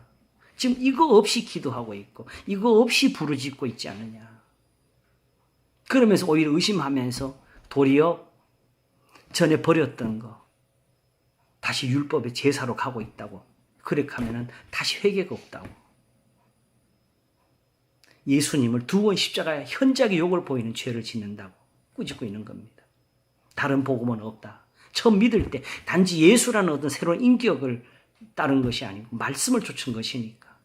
지금 이거 없이 기도하고 있고 이거 없이 부르짖고 있지 않느냐. 그러면서 오히려 의심하면서 도리어 전에 버렸던 거 다시 율법의 제사로 가고 있다고. 그렇게 하면은 다시 회개가 없다고. 예수님을 두 번 십자가에 현저하게 욕을 보이는 죄를 짓는다고 꾸짖고 있는 겁니다. 다른 복음은 없다. 처음 믿을 때 단지 예수라는 어떤 새로운 인격을 따른 것이 아니고 말씀을 쫓은 것이니까.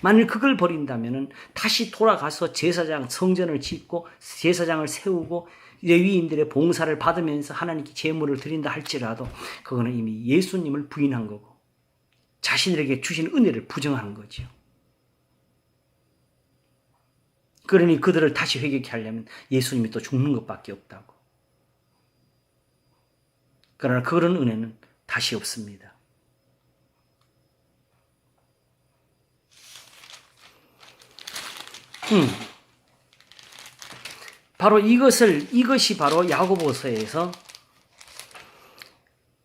만일 그걸 버린다면 다시 돌아가서 제사장 성전을 짓고 제사장을 세우고 레위인들의 봉사를 받으면서 하나님께 제물을 드린다 할지라도 그거는 이미 예수님을 부인한 거고 자신에게 주신 은혜를 부정하는 거죠. 그러니 그들을 다시 회개케 하려면 예수님이 또 죽는 것밖에 없다고. 그러나 그런 은혜는 다시 없습니다. 바로 이것이 바로 야고보서에서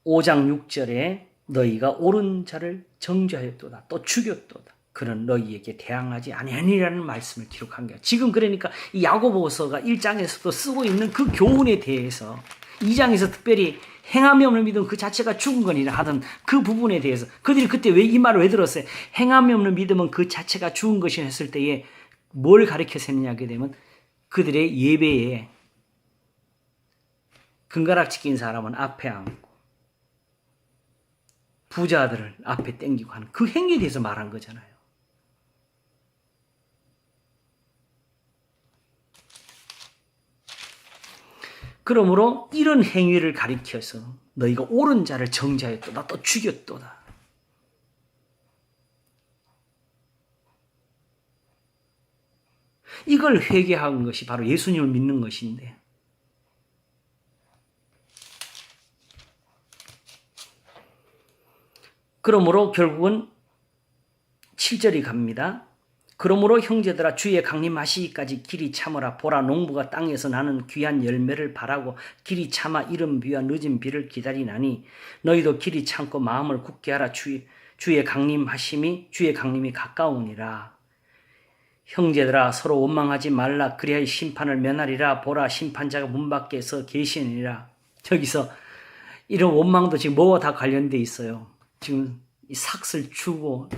5장 6절에 너희가 옳은 자를 정죄하였도다 또 죽였도다. 그는 너희에게 대항하지 아니하니라는 말씀을 기록한 거야. 지금 그러니까 이 야고보서가 1장에서도 쓰고 있는 그 교훈에 대해서 2장에서 특별히 행함이 없는 믿음 그 자체가 죽은 거니라 하던 그 부분에 대해서 그들이 그때 왜 이 말을 왜 들었어요? 행함이 없는 믿음은 그 자체가 죽은 것이 했을 때에 뭘 가르쳐서느냐 하게 되면 그들의 예배에 금가락지 낀 사람은 앞에 앉고 부자들을 앞에 땡기고 하는 그 행위에 대해서 말한 거잖아요. 그러므로 이런 행위를 가리켜서 너희가 옳은 자를 정죄하였도다 또 죽였도다. 이걸 회개한 것이 바로 예수님을 믿는 것인데 그러므로 결국은 7절이 갑니다. 그러므로 형제들아 주의 강림하시기까지 길이 참으라. 보라 농부가 땅에서 나는 귀한 열매를 바라고 길이 참아 이른 비와 늦은 비를 기다리나니 너희도 길이 참고 마음을 굳게 하라. 주의 강림이 가까우니라. 형제들아 서로 원망하지 말라. 그리하여 심판을 면하리라. 보라 심판자가 문 밖에서 계시니라. 저기서 이런 원망도 지금 뭐와 다 관련돼 있어요. 지금 이 삭슬 주고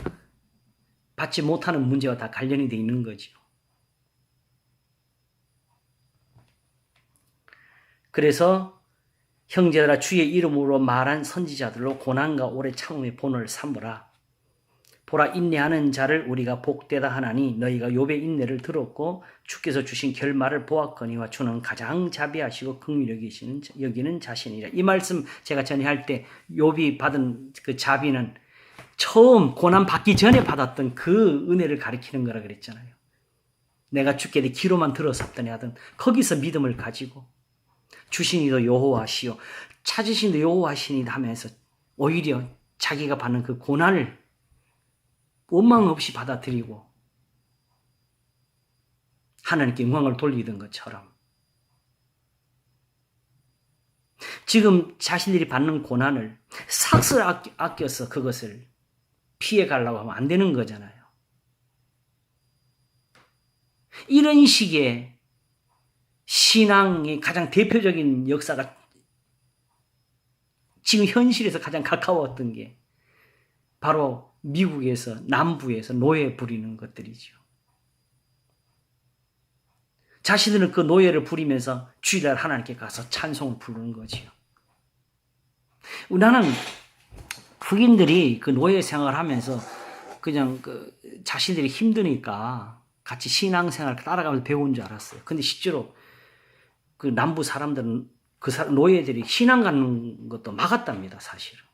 받지 못하는 문제와 다 관련이 되어 있는 거죠. 그래서 형제들아 주의 이름으로 말한 선지자들로 고난과 오래 참음의 본을 삼으라. 보라 인내하는 자를 우리가 복되다 하나니 너희가 욥의 인내를 들었고 주께서 주신 결말을 보았거니와 주는 가장 자비하시고 긍휼히 여기는 자신이라. 이 말씀 제가 전에 할 때 욥이 받은 그 자비는 처음 고난 받기 전에 받았던 그 은혜를 가리키는 거라 그랬잖아요. 내가 주께 내 귀로만 들었었더니 하던 거기서 믿음을 가지고 주신 이도 여호와시요 찾으신 이도 여호와시니 하면서 오히려 자기가 받는 그 고난을 원망 없이 받아들이고 하나님께 영광을 돌리던 것처럼 지금 자신들이 받는 고난을 삭슬 아껴서 그것을 피해 가려고 하면 안 되는 거잖아요. 이런 식의 신앙의 가장 대표적인 역사가 지금 현실에서 가장 가까웠던 게 바로 미국에서 남부에서 노예 부리는 것들이죠. 자신들은 그 노예를 부리면서 주일날 하나님께 가서 찬송을 부르는 거지요. 나는 흑인들이 그 노예 생활을 하면서 그냥 그 자신들이 힘드니까 같이 신앙생활 따라가면서 배운 줄 알았어요. 근데 실제로 그 남부 사람들은 노예들이 신앙 가는 것도 막았답니다, 사실은.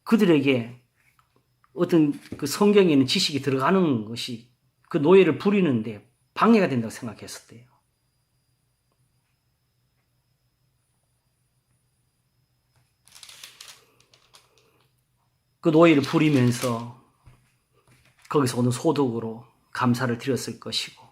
그들에게 어떤 그 성경에 있는 지식이 들어가는 것이 그 노예를 부리는데 방해가 된다고 생각했었대요. 그 노예를 부리면서 거기서 오는 소득으로 감사를 드렸을 것이고,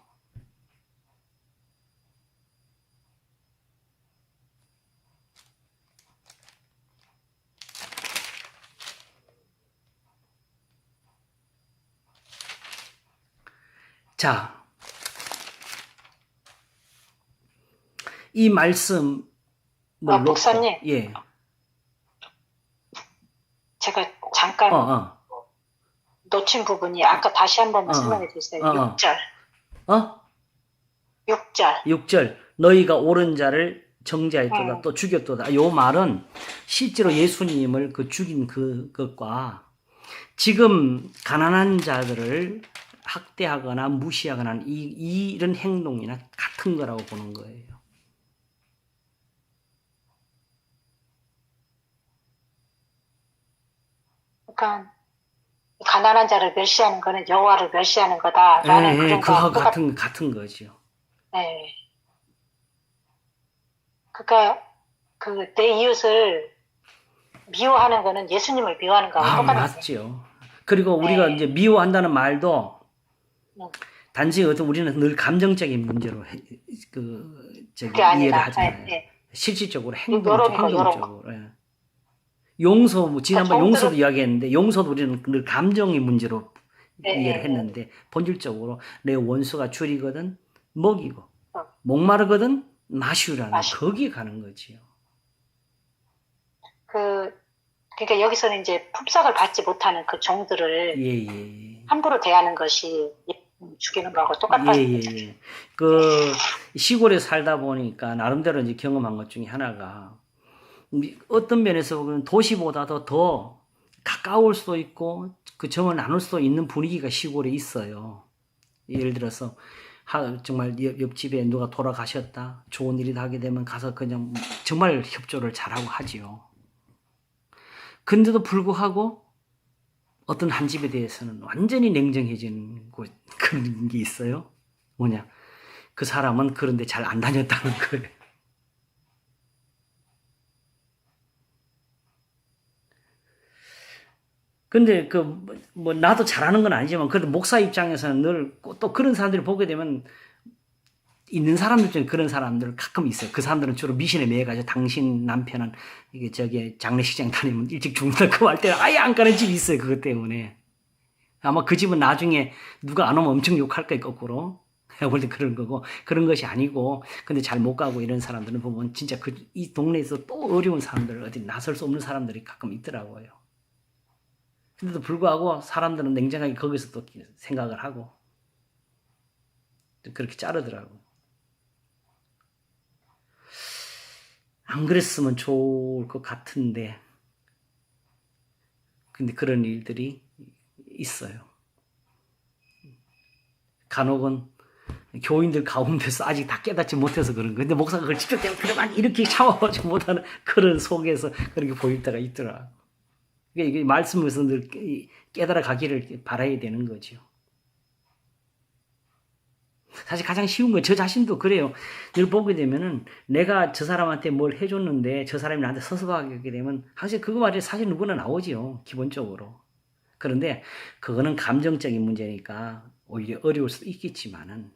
자, 이 말씀을 놓고, 목사님. 예, 제가 잠깐 놓친 부분이 아까 다시 한번 설명해 주세요. 6절. 6절. 6절. 너희가 옳은 자를 정죄하였도다 또 죽였도다. 요 말은 실제로 예수님을 그 죽인 그것과 지금 가난한 자들을 학대하거나 무시하거나 하는 이런 행동이나 같은 거라고 보는 거예요. 그러니까 가난한 자를 멸시하는 거는 여호와를 멸시하는 거다라는 그런 그거 거 같은 거죠. 네. 그러니까 그 내 이웃을 미워하는 거는 예수님을 미워하는 거하고 똑같은 맞죠. 그리고 우리가 이제 미워한다는 말도 단지 우리는 늘 감정적인 문제로 이해를 하잖아요. 실질적으로 행동적으로. 용서, 지난번 용서도 이야기했는데, 용서도 우리는 늘 감정의 문제로 이해를 했는데, 본질적으로 내 원수가 줄이거든 먹이고, 목마르거든 마시우라는 거기에 가는 거지요. 그러니까 여기서는 이제 품삯을 받지 못하는 그 종들을 함부로 대하는 것이 죽이는 거하고 똑같다는 거죠. 그 시골에 살다 보니까 나름대로 이제 경험한 것 중에 하나가 어떤 면에서 보면 도시보다도 더 가까울 수도 있고 그 정을 나눌 수도 있는 분위기가 시골에 있어요. 예를 들어서 정말 옆집에 누가 돌아가셨다, 좋은 일이 하게 되면 가서 그냥 정말 협조를 잘하고 하지요. 근데도 불구하고 어떤 한 집에 대해서는 완전히 냉정해지는 그런 게 있어요. 뭐냐? 그 사람은 그런데 잘 안 다녔다는 거예요. 근데 나도 잘하는 건 아니지만 그래도 목사 입장에서는 늘 또 그런 사람들을 보게 되면 있는 사람들 중에 그런 사람들 가끔 있어요. 그 사람들은 주로 미신에 매여가지고 당신 남편은 장례식장 다니면 일찍 죽는다 그 말 때는 아예 안 가는 집이 있어요. 그것 때문에. 아마 그 집은 나중에 누가 안 오면 엄청 욕할 거예요. 거꾸로. 내가 볼 때 그런 거고 그런 것이 아니고 근데 잘 못 가고 이런 사람들은 보면 진짜 이 동네에서 또 어려운 사람들 어디 나설 수 없는 사람들이 가끔 있더라고요. 근데도 불구하고 사람들은 냉정하게 거기서 또 생각을 하고 그렇게 자르더라고. 안 그랬으면 좋을 것 같은데 근데 그런 일들이 있어요. 간혹은 교인들 가운데서 아직 다 깨닫지 못해서 그런 거예요. 근데 목사가 그걸 직접 그러면 이렇게 참아보지 못하는 그런 속에서 그렇게 보일 때가 있더라. 이게 말씀에서 늘 깨달아 가기를 바라야 되는 거죠. 사실 가장 쉬운 건 저 자신도 그래요. 늘 보게 되면은 내가 저 사람한테 뭘 해줬는데 저 사람이 나한테 서서하게 되면 사실 그거 말이 사실 누구나 나오지요. 기본적으로. 그런데 그거는 감정적인 문제니까 오히려 어려울 수도 있겠지만은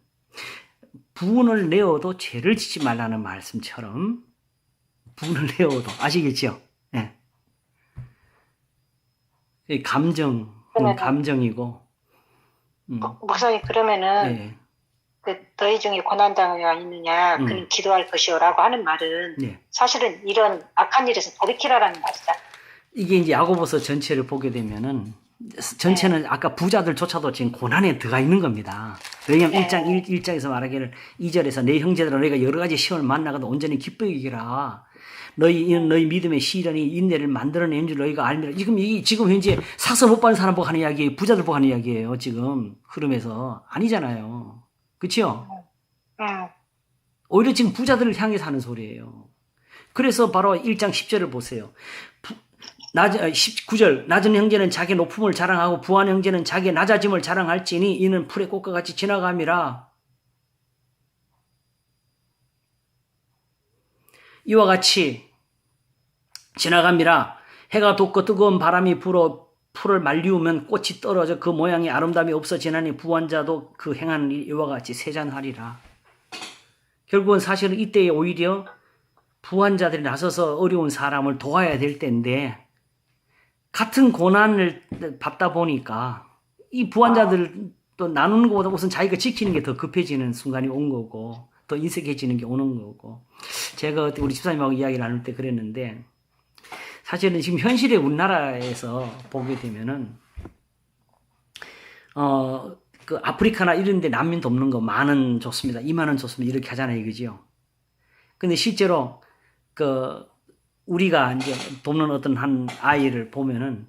분을 내어도 죄를 짓지 말라는 말씀처럼 분을 내어도 아시겠죠? 예. 감정은 감정이고. 목사님 그러면은 너희 중에 고난당하여 있느냐 그는 기도할 것이요라고 하는 말은 사실은 이런 악한 일에서 돌이키라라는 말이다. 이게 이제 야고보서 전체를 보게 되면은 전체는 아까 부자들조차도 지금 고난에 들어가 있는 겁니다. 왜냐하면 네. 1장에서 말하기를 2절에서 내 형제들아 너희가 여러 가지 시험을 만나가도 온전히 기쁘게 이기라. 너희 믿음의 시련이 인내를 만들어낸 줄 너희가 알미라. 지금 현재 사서 못 받는 사람 보고 하는 이야기예요. 부자들 보고 하는 이야기예요. 지금 흐름에서 아니잖아요. 그렇죠? 오히려 지금 부자들을 향해서 하는 소리예요. 그래서 바로 1장 10절을 보세요. 19절 낮은 형제는 자기 높음을 자랑하고 부한 형제는 자기 낮아짐을 자랑할지니 이는 풀의 꽃과 같이 지나감이라. 이와 같이 지나갑니다. 해가 돋고 뜨거운 바람이 불어 풀을 말리우면 꽃이 떨어져 그 모양이 아름다움이 없어지나니 부한 자도 그 행하는 일 이와 같이 세잔하리라. 결국은 사실은 이때에 오히려 부한 자들이 나서서 어려운 사람을 도와야 될 때인데 같은 고난을 받다 보니까 이 부한 자들 또 나누는 것보다 우선 자기가 지키는 게 더 급해지는 순간이 온 거고 더 인색해지는 게 오는 거고 제가 우리 집사님하고 이야기를 나눌 때 그랬는데 사실은 지금 현실의 우리나라에서 보게 되면은 그 아프리카나 이런 데 난민 돕는 거 10,000원 좋습니다. 20,000원 좋습니다. 이렇게 하잖아요. 이거지요. 근데 실제로 우리가 이제 돕는 어떤 한 아이를 보면은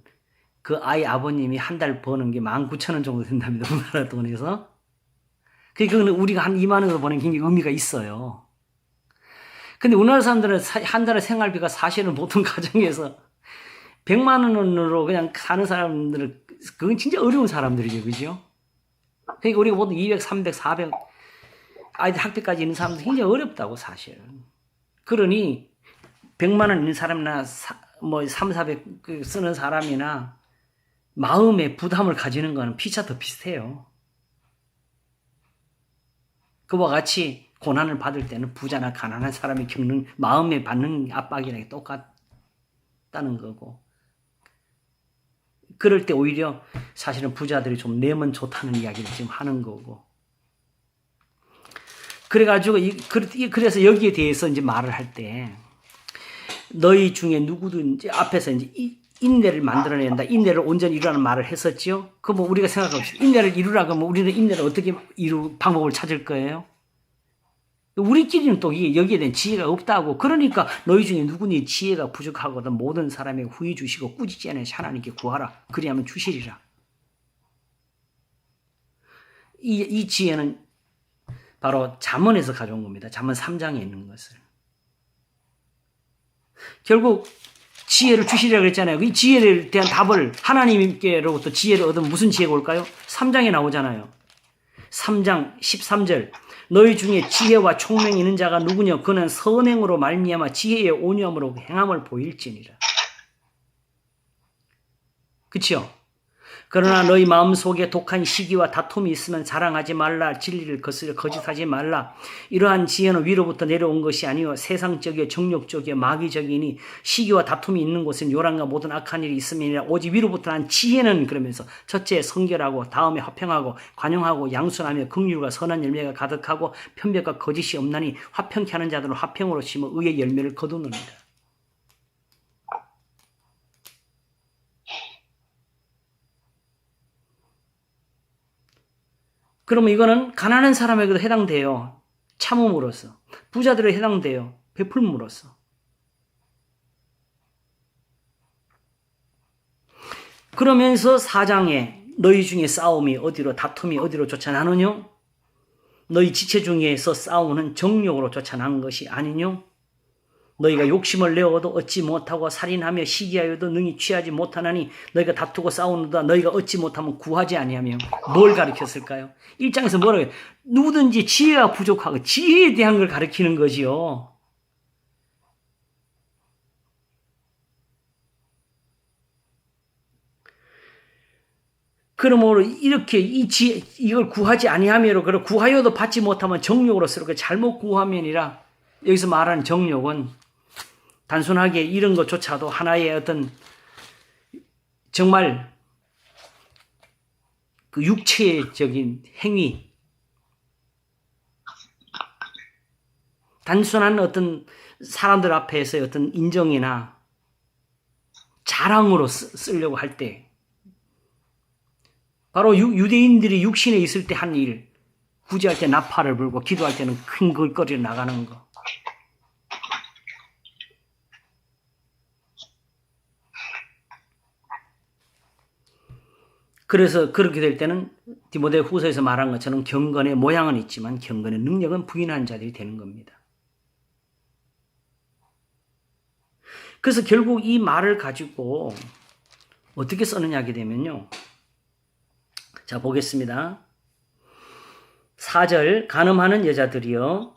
그 아이 아버님이 한 달 버는 게 19,000원 정도 된답니다. 우리나라 돈에서. 그거는 우리가 한 20,000원으로 버는 게 굉장히 의미가 있어요. 근데 우리나라 사람들은 한 달에 생활비가 사실은 보통 가정에서 100만 원으로 그냥 사는 사람들은 그건 진짜 어려운 사람들이죠. 그죠? 그러니까 우리가 보통 200, 300, 400 아이들 학비까지 있는 사람들 굉장히 어렵다고 사실. 그러니 100만 원 있는 사람이나 3, 400 쓰는 사람이나 마음의 부담을 가지는 거는 피차 더 비슷해요. 그와 같이 고난을 받을 때는 부자나 가난한 사람이 겪는 마음에 받는 압박이랑 똑같다는 거고 그럴 때 오히려 사실은 부자들이 좀 내면 좋다는 이야기를 지금 하는 거고 그래가지고 그래서 여기에 대해서 이제 말을 할 때 너희 중에 누구든지 앞에서 이제 인내를 만들어낸다. 인내를 온전히 이루라는 말을 했었지요. 그럼 우리가 생각합시다. 인내를 이루라 그러면 우리는 인내를 어떻게 방법을 찾을 거예요? 우리끼리는 또 여기에 대한 지혜가 없다고. 그러니까 너희 중에 누구니 지혜가 부족하거든 모든 사람에게 후히 주시고 꾸짖지 않으면 하나님께 구하라. 그리하면 주시리라. 이 지혜는 바로 잠언에서 가져온 겁니다. 잠언 3장에 있는 것을. 결국 지혜를 주시리라 그랬잖아요. 이 지혜에 대한 답을 하나님께로부터 지혜를 얻으면 무슨 지혜가 올까요? 3장에 나오잖아요. 3장 13절 너희 중에 지혜와 총명이 있는 자가 누구냐? 그는 선행으로 말미암아 지혜의 온유함으로 행함을 보일지니라. 그치요? 그러나 너희 마음속에 독한 시기와 다툼이 있으면 자랑하지 말라. 진리를 거스려 거짓하지 말라. 이러한 지혜는 위로부터 내려온 것이 아니요 세상적이요 정욕적이요 마귀적이니 시기와 다툼이 있는 곳은 요란과 모든 악한 일이 있음이니라. 오직 위로부터 난 지혜는 그러면서 첫째 성결하고 다음에 화평하고 관용하고 양순하며 긍휼과 선한 열매가 가득하고 편벽과 거짓이 없나니 화평케 하는 자들은 화평으로 심어 의의 열매를 거두느니라. 그러면 이거는 가난한 사람에게도 해당돼요. 참음으로써. 부자들에 해당돼요. 베풀음으로써. 그러면서 4장에 너희 중에 싸움이 어디로 다툼이 어디로 쫓아나느뇨? 너희 지체 중에서 싸우는 정욕으로 쫓아나는 것이 아니뇨? 너희가 욕심을 내어도 얻지 못하고 살인하며 시기하여도 능히 취하지 못하나니 너희가 다투고 싸우는다. 너희가 얻지 못하면 구하지 아니하며 뭘 가르쳤을까요? 1장에서 뭐라고 해요? 누구든지 지혜가 부족하고 지혜에 대한 걸 가르치는 거지요. 그러므로 이렇게 이걸 구하지 아니하며로 그리고 구하여도 받지 못하면 정욕으로 쓰고 잘못 구하면이라 여기서 말하는 정욕은 단순하게 이런 것조차도 하나의 어떤 정말 그 육체적인 행위, 단순한 어떤 사람들 앞에서의 어떤 인정이나 자랑으로 쓰려고 할 때 바로 유대인들이 육신에 있을 때 한 일, 구제할 때 나팔을 불고 기도할 때는 큰 걸거리로 나가는 거. 그래서 그렇게 될 때는 디모데 후서에서 말한 것처럼 경건의 모양은 있지만 경건의 능력은 부인한 자들이 되는 겁니다. 그래서 결국 이 말을 가지고 어떻게 쓰느냐 하게 되면요. 자, 보겠습니다. 4절, 간음하는 여자들이여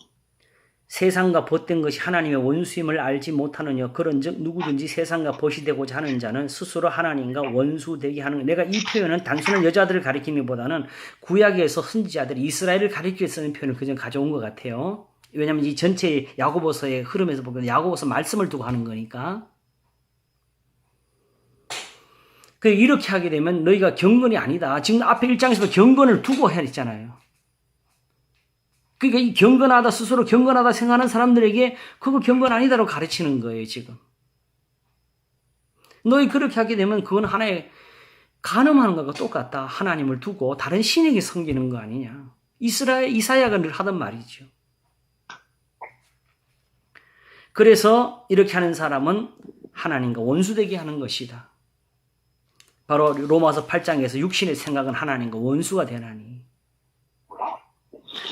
세상과 벗된 것이 하나님의 원수임을 알지 못하느냐. 그런즉 누구든지 세상과 벗이 되고자 하는 자는 스스로 하나님과 원수되게 하는. 내가 이 표현은 단순한 여자들을 가리키기보다는 구약에서 선지자들이 이스라엘을 가리키기 쓰는 표현을 그냥 가져온 것 같아요. 왜냐하면 이 전체 야고보서의 흐름에서 보면 야고보서 말씀을 두고 하는 거니까. 이렇게 하게 되면 너희가 경건이 아니다. 지금 앞에 1장에서도 경건을 두고 해야 했잖아요. 그러니까 이 경건하다, 스스로 경건하다 생각하는 사람들에게 그거 경건 아니다라고 가르치는 거예요, 지금. 너희 그렇게 하게 되면 그건 하나의 간음하는 것과 똑같다. 하나님을 두고 다른 신에게 섬기는 거 아니냐. 이사야가 늘 하던 말이죠. 그래서 이렇게 하는 사람은 하나님과 원수되게 하는 것이다. 바로 로마서 8장에서 육신의 생각은 하나님과 원수가 되나니.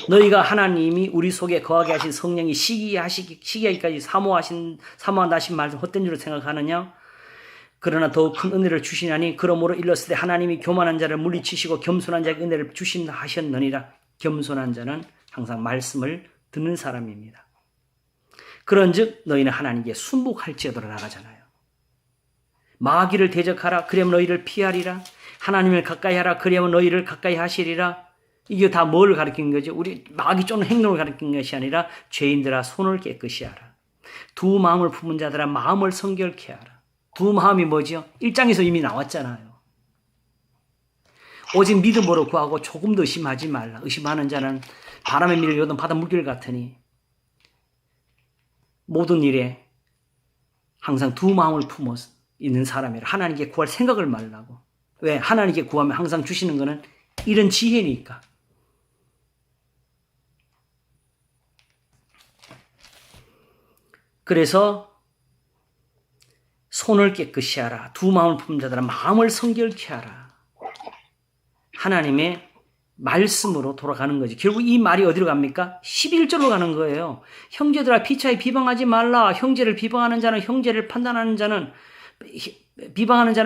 너희가 하나님이 우리 속에 거하게 하신 성령이 시기하기까지 사모한다 하신 말씀 헛된 줄로 생각하느냐? 그러나 더욱 큰 은혜를 주시나니 그러므로 일렀을 때 하나님이 교만한 자를 물리치시고 겸손한 자에게 은혜를 주신다 하셨느니라. 겸손한 자는 항상 말씀을 듣는 사람입니다. 그런즉 너희는 하나님께 순복할지어도라 나가잖아요. 마귀를 대적하라. 그러면 너희를 피하리라. 하나님을 가까이 하라. 그러면 너희를 가까이 하시리라. 이게 다 뭘 가리키는 거죠? 우리 마귀 쫓는 행동을 가리키는 것이 아니라 죄인들아 손을 깨끗이 하라. 두 마음을 품은 자들아 마음을 성결케 하라. 두 마음이 뭐죠? 1장에서 이미 나왔잖아요. 오직 믿음으로 구하고 조금도 의심하지 말라. 의심하는 자는 바람에 밀려 요동 바다 물길 같으니 모든 일에 항상 두 마음을 품어 있는 사람이라. 하나님께 구할 생각을 말라고. 왜? 하나님께 구하면 항상 주시는 거는 이런 지혜니까. 그래서 손을 깨끗이 하라. 두 마음을 품은 자들아 마음을 성결케 하라. 하나님의 말씀으로 돌아가는 거지. 결국 이 말이 어디로 갑니까? 11절로 가는 거예요. 형제들아 피차에 비방하지 말라. 형제를 비방하는 자는 형제를 판단하는 자는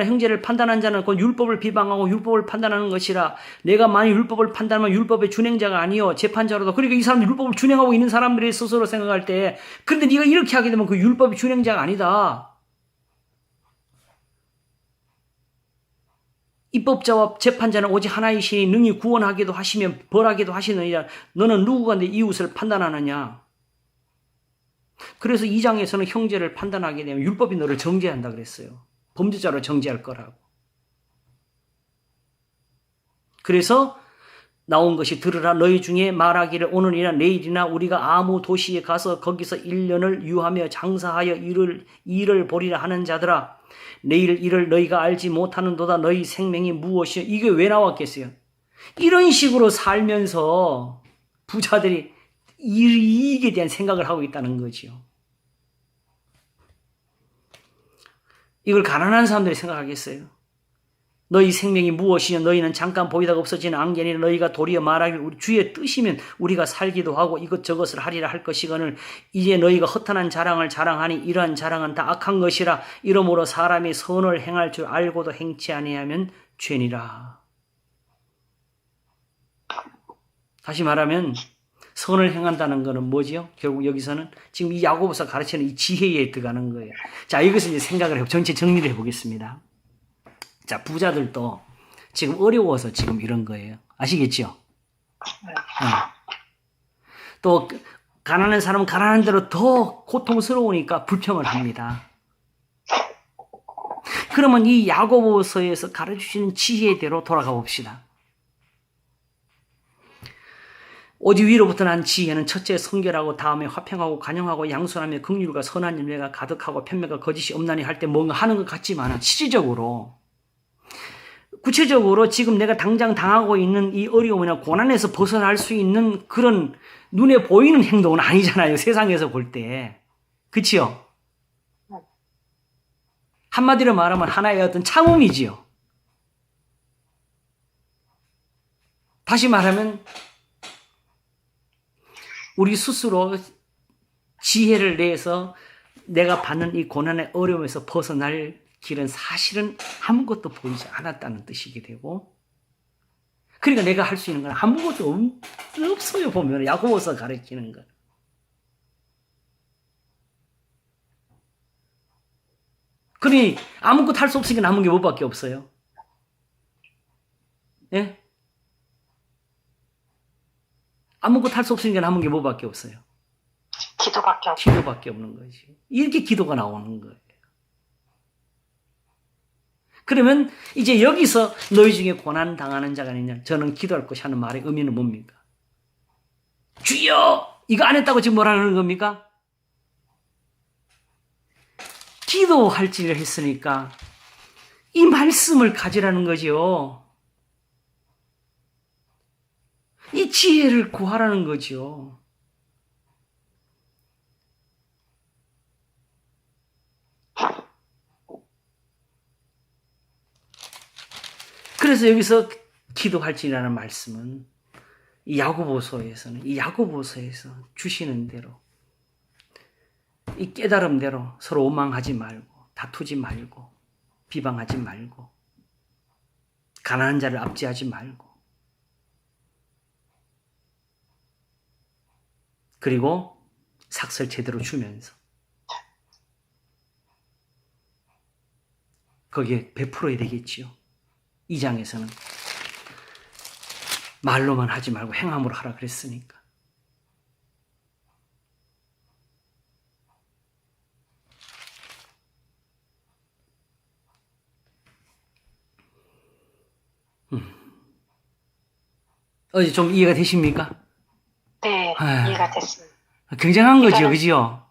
형제를 판단하는 자는 곧 율법을 비방하고 율법을 판단하는 것이라. 내가 만일 율법을 판단하면 율법의 준행자가 아니요 재판자로도. 그러니까 이 사람들이 율법을 준행하고 있는 사람들이 스스로 생각할 때 그런데 네가 이렇게 하게 되면 그 율법의 준행자가 아니다. 입법자와 재판자는 오직 하나이시니 능히 구원하기도 하시며 벌하기도 하시느니라. 너는 누구가 내 이웃을 판단하느냐. 그래서 2장에서는 형제를 판단하게 되면 율법이 너를 정죄한다 그랬어요. 범죄자로 정죄할 거라고. 그래서 나온 것이 들으라. 너희 중에 말하기를 오늘이나 내일이나 우리가 아무 도시에 가서 거기서 1년을 유하며 장사하여 일을 보리라 하는 자들아. 내일 일을 너희가 알지 못하는도다. 너희 생명이 무엇이여. 이게 왜 나왔겠어요? 이런 식으로 살면서 부자들이 이익에 대한 생각을 하고 있다는 거죠. 이걸 가난한 사람들이 생각하겠어요? 너희 생명이 무엇이냐. 너희는 잠깐 보이다가 없어지는 안개니라. 너희가 도리어 말하기를 우리 주의 뜻이면 우리가 살기도 하고 이것저것을 하리라 할 것이거늘 이제 너희가 허탄한 자랑을 자랑하니 이러한 자랑은 다 악한 것이라. 이러므로 사람이 선을 행할 줄 알고도 행치 아니하면 죄니라. 다시 말하면 선을 행한다는 것은 뭐지요? 결국 여기서는 지금 이 야고보서 가르치는 이 지혜에 들어가는 거예요. 자, 여기서 이제 생각을 전체 정리를 해보겠습니다. 자, 부자들도 지금 어려워서 지금 이런 거예요. 아시겠죠? 또 가난한 사람은 가난한 대로 더 고통스러우니까 불평을 합니다. 그러면 이 야고보서에서 가르치시는 지혜대로 돌아가 봅시다. 오직 위로부터 난 지혜는 첫째 성결하고 다음에 화평하고 간영하고 양순하며 긍휼과 선한 열매가 가득하고 편매가 거짓이 없나니 할 때 뭔가 하는 것 같지만 실질적으로 구체적으로 지금 내가 당장 당하고 있는 이 어려움이나 고난에서 벗어날 수 있는 그런 눈에 보이는 행동은 아니잖아요. 세상에서 볼 때. 그치요? 한마디로 말하면 하나의 어떤 참음이지요. 다시 말하면 우리 스스로 지혜를 내서 내가 받는 이 고난의 어려움에서 벗어날 길은 사실은 아무것도 보이지 않았다는 뜻이게 되고, 그러니까 내가 할 수 있는 건 아무것도 없어요. 보면 야고보서 가르치는 것. 그러니 아무것도 할 수 없으니까 남은 게 뭐밖에 없어요. 예? 아무것도 할 수 없으니까 남은 게 뭐밖에 없어요. 기도밖에 없는 거지. 이렇게 기도가 나오는 거예요. 그러면 이제 여기서 너희 중에 고난 당하는 자가 있냐? 저는 기도할 것이 하는 말의 의미는 뭡니까? 주여! 이거 안 했다고 지금 뭐라는 겁니까? 기도할지를 했으니까 이 말씀을 가지라는 거죠. 이 지혜를 구하라는 거죠. 그래서 여기서 기도할지라는 말씀은 이 야고보서에서 주시는 대로 이 깨달음대로 서로 오망하지 말고 다투지 말고 비방하지 말고 가난한 자를 압제하지 말고 그리고 삭설 제대로 주면서 거기에 베풀어야 되겠지요. 이 장에서는 말로만 하지 말고 행함으로 하라 그랬으니까. 어제 좀 이해가 되십니까? 네, 이해가 됐습니다. 굉장한 거죠, 그지요?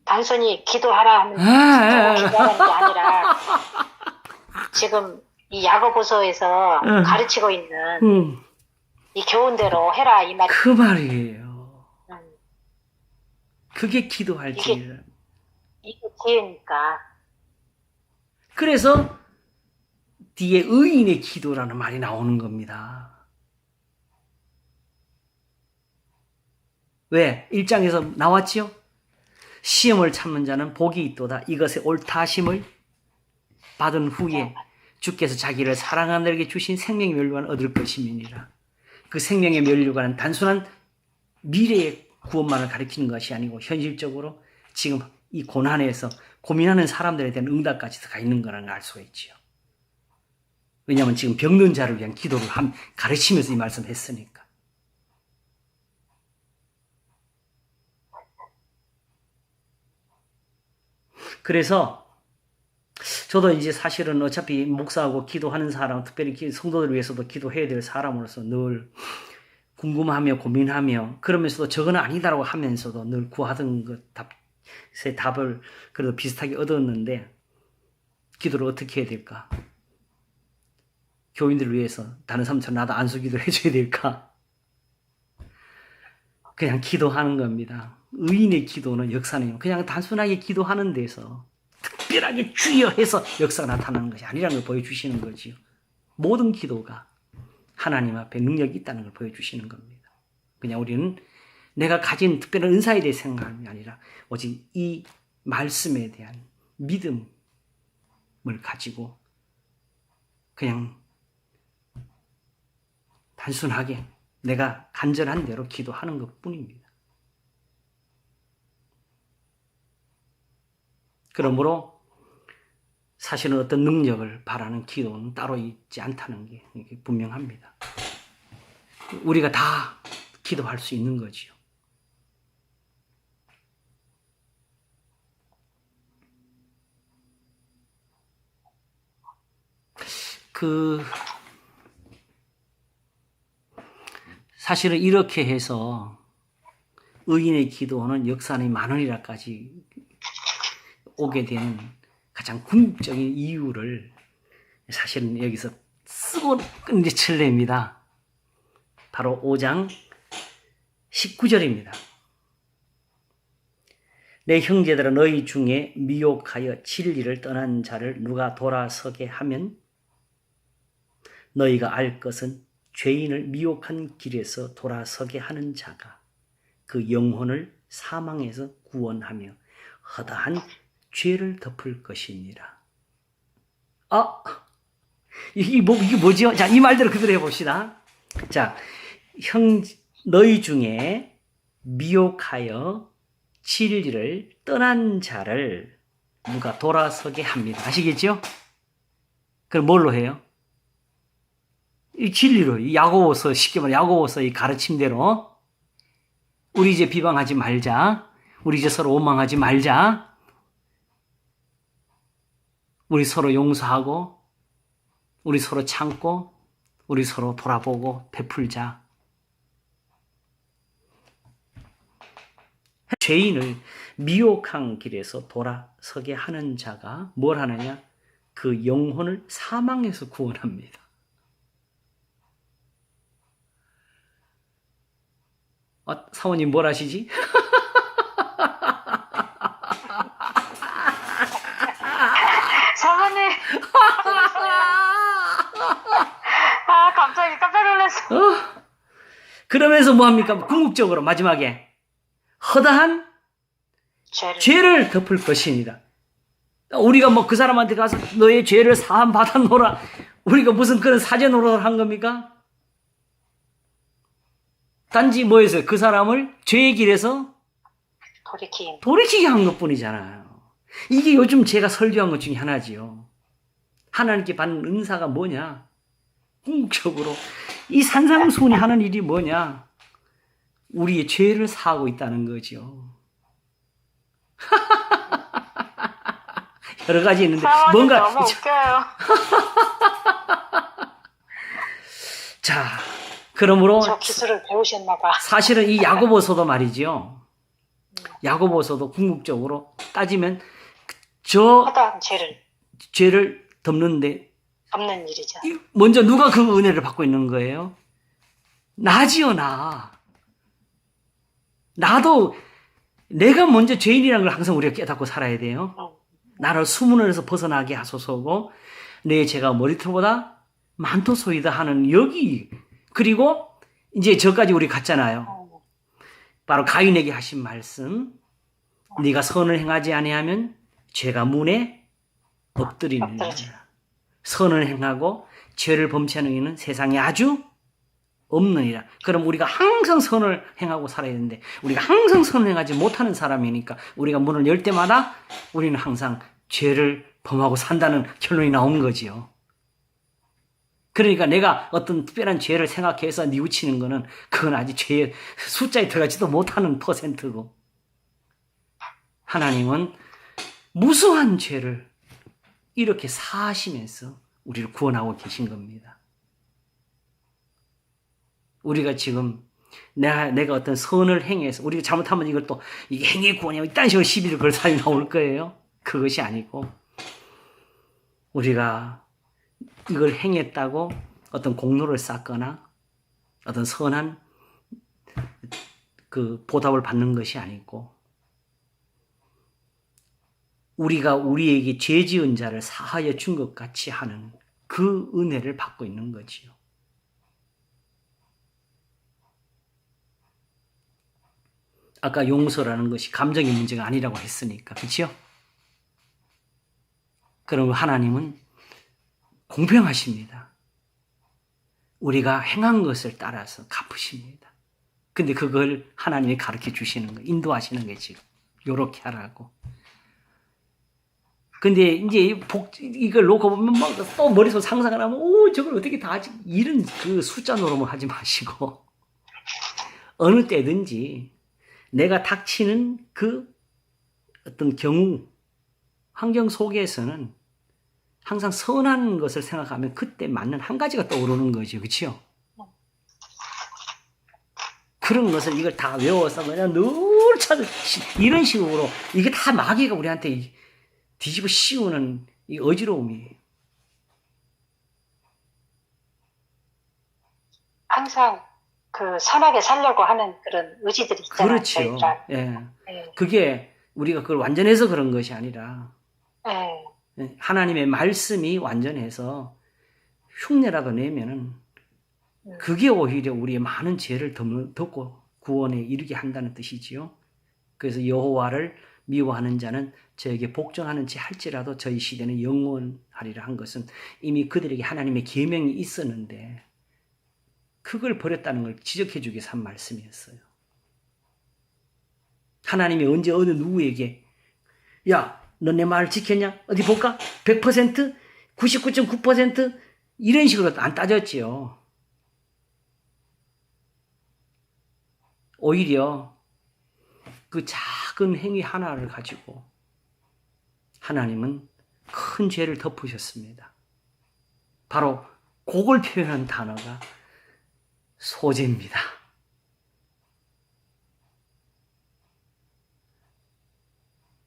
단순히 기도하라 하면 기도하는 게 아니라 지금 이 야고보서에서 가르치고 있는 이 교훈대로 해라 이 말. 그 말이에요. 그게 기도할 길. 이게 기회니까. 그래서 뒤에 의인의 기도라는 말이 나오는 겁니다. 왜? 1장에서 나왔지요? 시험을 참는 자는 복이 있도다. 이것의 옳다심을 받은 후에 주께서 자기를 사랑하는 자에게 주신 생명의 면류관을 얻을 것임이니라. 그 생명의 면류관은 단순한 미래의 구원만을 가리키는 것이 아니고 현실적으로 지금 이 고난에서 고민하는 사람들에 대한 응답까지도 가 있는 거라는 걸 알 수가 있지요. 왜냐하면 지금 병든 자를 위한 기도를 가르치면서 이 말씀을 했으니까. 그래서 저도 이제 사실은 어차피 목사하고 기도하는 사람, 특별히 성도들 위해서도 기도해야 될 사람으로서 늘 궁금하며 고민하며 그러면서도 저거는 아니다라고 하면서도 늘 구하던 것의 답을 그래도 비슷하게 얻었는데 기도를 어떻게 해야 될까? 교인들을 위해서 다른 사람처럼 나도 안수기도를 해줘야 될까? 그냥 기도하는 겁니다. 의인의 기도는 역사는 그냥 단순하게 기도하는 데서 특별하게 주여 해서 역사가 나타나는 것이 아니라는 걸 보여주시는 거지요. 모든 기도가 하나님 앞에 능력이 있다는 걸 보여주시는 겁니다. 그냥 우리는 내가 가진 특별한 은사에 대해 생각하는 게 아니라 오직 이 말씀에 대한 믿음을 가지고 그냥 단순하게 내가 간절한 대로 기도하는 것 뿐입니다. 그러므로 사실은 어떤 능력을 바라는 기도는 따로 있지 않다는 게 분명합니다. 우리가 다 기도할 수 있는 거지요. 사실은 이렇게 해서 의인의 기도는 역사는 만원이라까지 오게 되는 가장 궁극적인 이유를 사실은 여기서 쓰고 이제 칠례입니다. 바로 5장 19절입니다. 내 형제들아 너희 중에 미혹하여 진리를 떠난 자를 누가 돌아서게 하면 너희가 알 것은 죄인을 미혹한 길에서 돌아서게 하는 자가 그 영혼을 사망에서 구원하며 허다한 죄를 덮을 것이니라. 이게 뭐지요? 자, 이 말대로 그대로 해봅시다. 자, 너희 중에 미혹하여 진리를 떠난 자를 누가 돌아서게 합니다. 아시겠죠? 그럼 뭘로 해요? 이 진리로, 이 야고보서, 쉽게 말해 야고보서 이 가르침대로 우리 이제 비방하지 말자. 우리 이제 서로 원망하지 말자. 우리 서로 용서하고 우리 서로 참고 우리 서로 돌아보고 베풀자. 죄인을 미혹한 길에서 돌아서게 하는 자가 뭘 하느냐? 그 영혼을 사망에서 구원합니다. 사모님 뭘 하시지? 사모님. 갑자기 깜짝 놀랐어. 그러면서 뭐 합니까? 궁극적으로 마지막에 허다한 죄를 덮을 것이니라. 우리가 뭐 그 사람한테 가서 너의 죄를 사함 받아놓으라. 우리가 무슨 그런 사죄 노릇을 한 겁니까? 단지 뭐였어요? 그 사람을 죄의 길에서 돌이키게 한 것뿐이잖아요. 이게 요즘 제가 설교한 것 중에 하나지요. 하나님께 받는 은사가 뭐냐? 궁극적으로 이 산상수훈이 하는 일이 뭐냐? 우리의 죄를 사하고 있다는 거죠. 여러 가지 있는데 뭔가 너무 웃겨요. 자, 그러므로 저 기술을 배우셨나 봐. 사실은 이 야고보서도 말이죠. 야고보서도 궁극적으로 따지면 허다한 죄를 덮는 일이죠. 먼저 누가 그 은혜를 받고 있는 거예요? 나지요, 나. 나도 내가 먼저 죄인이라는 걸 항상 우리가 깨닫고 살아야 돼요. 나를 수문에서 벗어나게 하소서고 내 죄가 머리털보다 만토소이다 하는 여기. 그리고 이제 저까지 우리 갔잖아요. 바로 가인에게 하신 말씀. 네가 선을 행하지 아니하면 죄가 문에 엎드리느니라. 선을 행하고 죄를 범치하는 이는 세상에 아주 없느니라. 그럼 우리가 항상 선을 행하고 살아야 되는데 우리가 항상 선을 행하지 못하는 사람이니까 우리가 문을 열 때마다 우리는 항상 죄를 범하고 산다는 결론이 나온 거지요. 그러니까 내가 어떤 특별한 죄를 생각해서 뉘우치는 거는 그건 아직 죄의 숫자에 들어가지도 못하는 퍼센트고 하나님은 무수한 죄를 이렇게 사하시면서 우리를 구원하고 계신 겁니다. 우리가 지금 내가 어떤 선을 행해서 우리가 잘못하면 이걸 또 이게 행위 구원이야 이딴 식으로 시비를 걸 사람이 나올 거예요. 그것이 아니고 우리가 이걸 행했다고 어떤 공로를 쌓거나 어떤 선한 그 보답을 받는 것이 아니고 우리가 우리에게 죄 지은 자를 사하여 준 것 같이 하는 그 은혜를 받고 있는 거지요. 아까 용서라는 것이 감정의 문제가 아니라고 했으니까, 그렇죠? 그럼 하나님은 공평하십니다. 우리가 행한 것을 따라서 갚으십니다. 근데 그걸 하나님이 가르쳐 주시는 거, 인도하시는 게 지금 요렇게 하라고. 근데 이제 이걸 놓고 보면 막 또 머릿속 상상을 하면 저걸 어떻게 다 하지? 이런 그 숫자 노름을 하지 마시고 어느 때든지 내가 닥치는 그 어떤 경우 환경 속에서는 항상 선한 것을 생각하면 그때 맞는 한 가지가 떠오르는 거죠. 그렇죠? 그런 것을 이걸 다 외워서 그냥 늘 찾아 이런 식으로 이게 다 마귀가 우리한테 뒤집어 씌우는 이 어지러움이에요. 항상 그 선하게 살려고 하는 그런 의지들이 있잖아요. 그렇죠. 예. 네. 그게 우리가 그걸 완전해서 그런 것이 아니라 네. 하나님의 말씀이 완전해서 흉내라도 내면은 그게 오히려 우리의 많은 죄를 덮고 구원에 이르게 한다는 뜻이지요. 그래서 여호와를 미워하는 자는 저에게 복종하는 지 할지라도 저희 시대는 영원하리라 한 것은 이미 그들에게 하나님의 계명이 있었는데 그걸 버렸다는 걸 지적해 주기 위해서 한 말씀이었어요. 하나님이 언제 어느 누구에게 야, 너 내 말 지켰냐? 어디 볼까? 100%? 99.9%? 이런 식으로 안 따졌지요. 오히려 그 작은 행위 하나를 가지고 하나님은 큰 죄를 덮으셨습니다. 바로 그걸 표현한 단어가 소재입니다.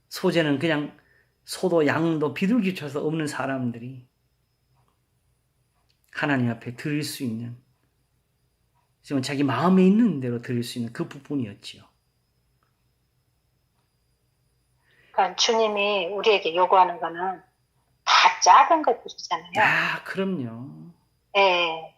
소재는 그냥 소도 양도 비둘기쳐서 없는 사람들이 하나님 앞에 드릴 수 있는, 지금 자기 마음에 있는 대로 드릴 수 있는 그 부분이었지요. 그러니까 주님이 우리에게 요구하는 거는 다 작은 것들이잖아요. 아, 그럼요. 예.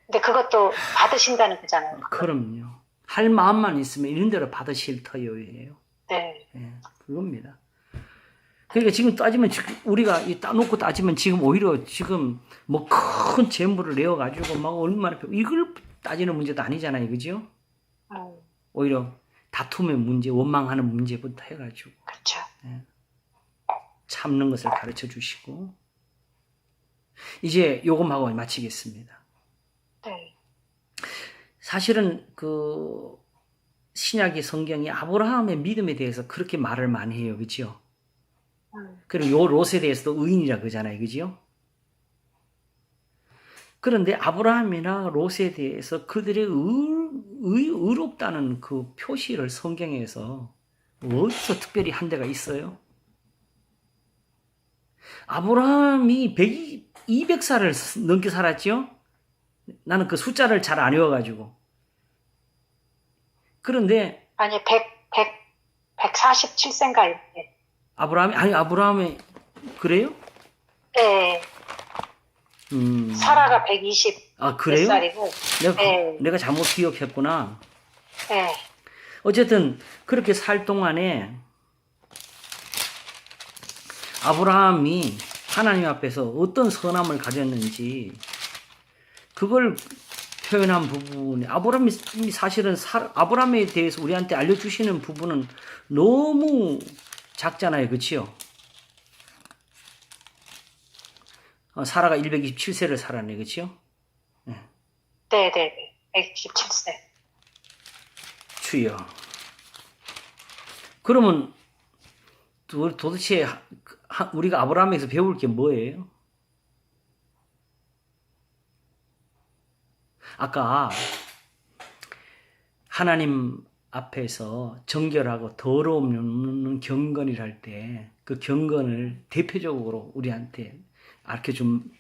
근데 그것도 받으신다는 거잖아요. 그럼요. 할 마음만 있으면 이런 대로 받으실 터요예요. 네. 예, 그겁니다. 그러니까 지금 따지면 우리가 따놓고 따지면 지금 오히려 지금 뭐 큰 재물을 내어가지고 막 얼마나 이걸 따지는 문제도 아니잖아요, 그죠? 오히려 다툼의 문제, 원망하는 문제부터 해가지고 그렇죠. 예, 참는 것을 가르쳐 주시고 이제 요금하고 마치겠습니다. 네. 사실은 그 신약의 성경이 아브라함의 믿음에 대해서 그렇게 말을 많이 해요, 그죠? 그리고 요 롯에 대해서도 의인이라 그러잖아요, 그죠? 그런데 아브라함이나 롯에 대해서 그들의 의롭다는 그 표시를 성경에서 어디서 특별히 한 데가 있어요? 아브라함이 200살을 넘게 살았죠? 나는 그 숫자를 잘 안 외워가지고. 그런데 아니 147세인가 이렇게. 아브라함이 그래요? 네. 사라가 120 아, 그래요? 살이고. 내가 잘못 기억했구나. 네. 어쨌든 그렇게 살 동안에 아브라함이 하나님 앞에서 어떤 선함을 가졌는지 그걸 표현한 부분이 아브라함이 사실은 아브라함에 대해서 우리한테 알려주시는 부분은 너무 작잖아요, 그렇죠? 사라가 127세를 살았네, 그렇죠? 네, 127세. 주여. 그러면 도대체 우리가 아브라함에서 배울 게 뭐예요? 아까 하나님 앞에서 정결하고 더러움 없는 경건이라 할 때 그 경건을 대표적으로 우리한테 알려준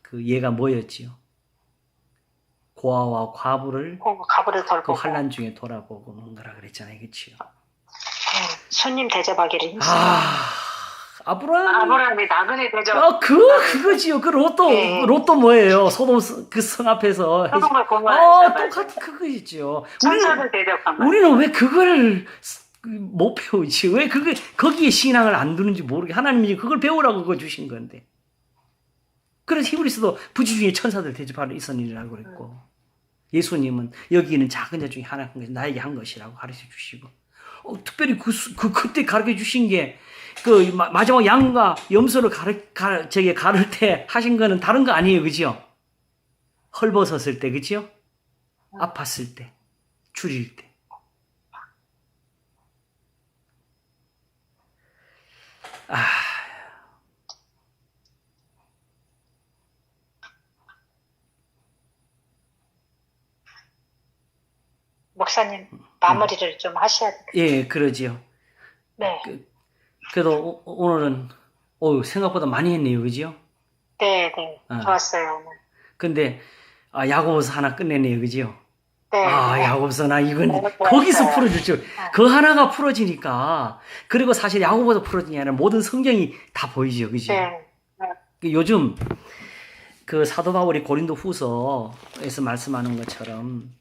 그 예가 뭐였지요? 고아와 과부를 그 환난 중에 돌아보는 거라 그랬잖아요, 그렇지요? 손님 대접하기를 힘쓰고. 아브라함이 나그네 대접. 그거지요. 그 로또 뭐예요? 소돔 그 성 앞에서. 소돔을 공부하는 똑같은 그거이죠. 천사를 대접한 거. 우리는 왜 그걸 못 배우지? 왜 거기에 신앙을 안 두는지 모르게 하나님이 그걸 배우라고 그거 주신 건데. 그래서 히브리서도 부지 중에 천사들 대접하러 있었느니라고 그랬고. 예수님은 여기 있는 작은 자 중에 하나 나에게 한 것이라고 가르쳐 주시고. 특별히 그때 가르쳐 주신 게 그 마지막 양과 염소를 가를 때 하신 거는 다른 거 아니에요, 그죠? 헐벗었을 때, 그죠? 아팠을 때, 줄일 때. 목사님 마무리를 좀 하셔야 돼요. 예, 그러지요. 네. 그래도 오늘은 생각보다 많이 했네요, 그죠? 네, 좋았어요. 오늘. 근데 아, 야고보서 하나 끝내네요, 그죠? 네. 아, 야고보서 나 이건 네, 거기서 좋았어요. 풀어줄 줄. 그 하나가 풀어지니까. 그리고 사실 야고보서 풀어지냐 아니라 모든 성경이 다 보이죠, 그죠? 네. 요즘 그 사도 바울이 고린도 후서에서 말씀하는 것처럼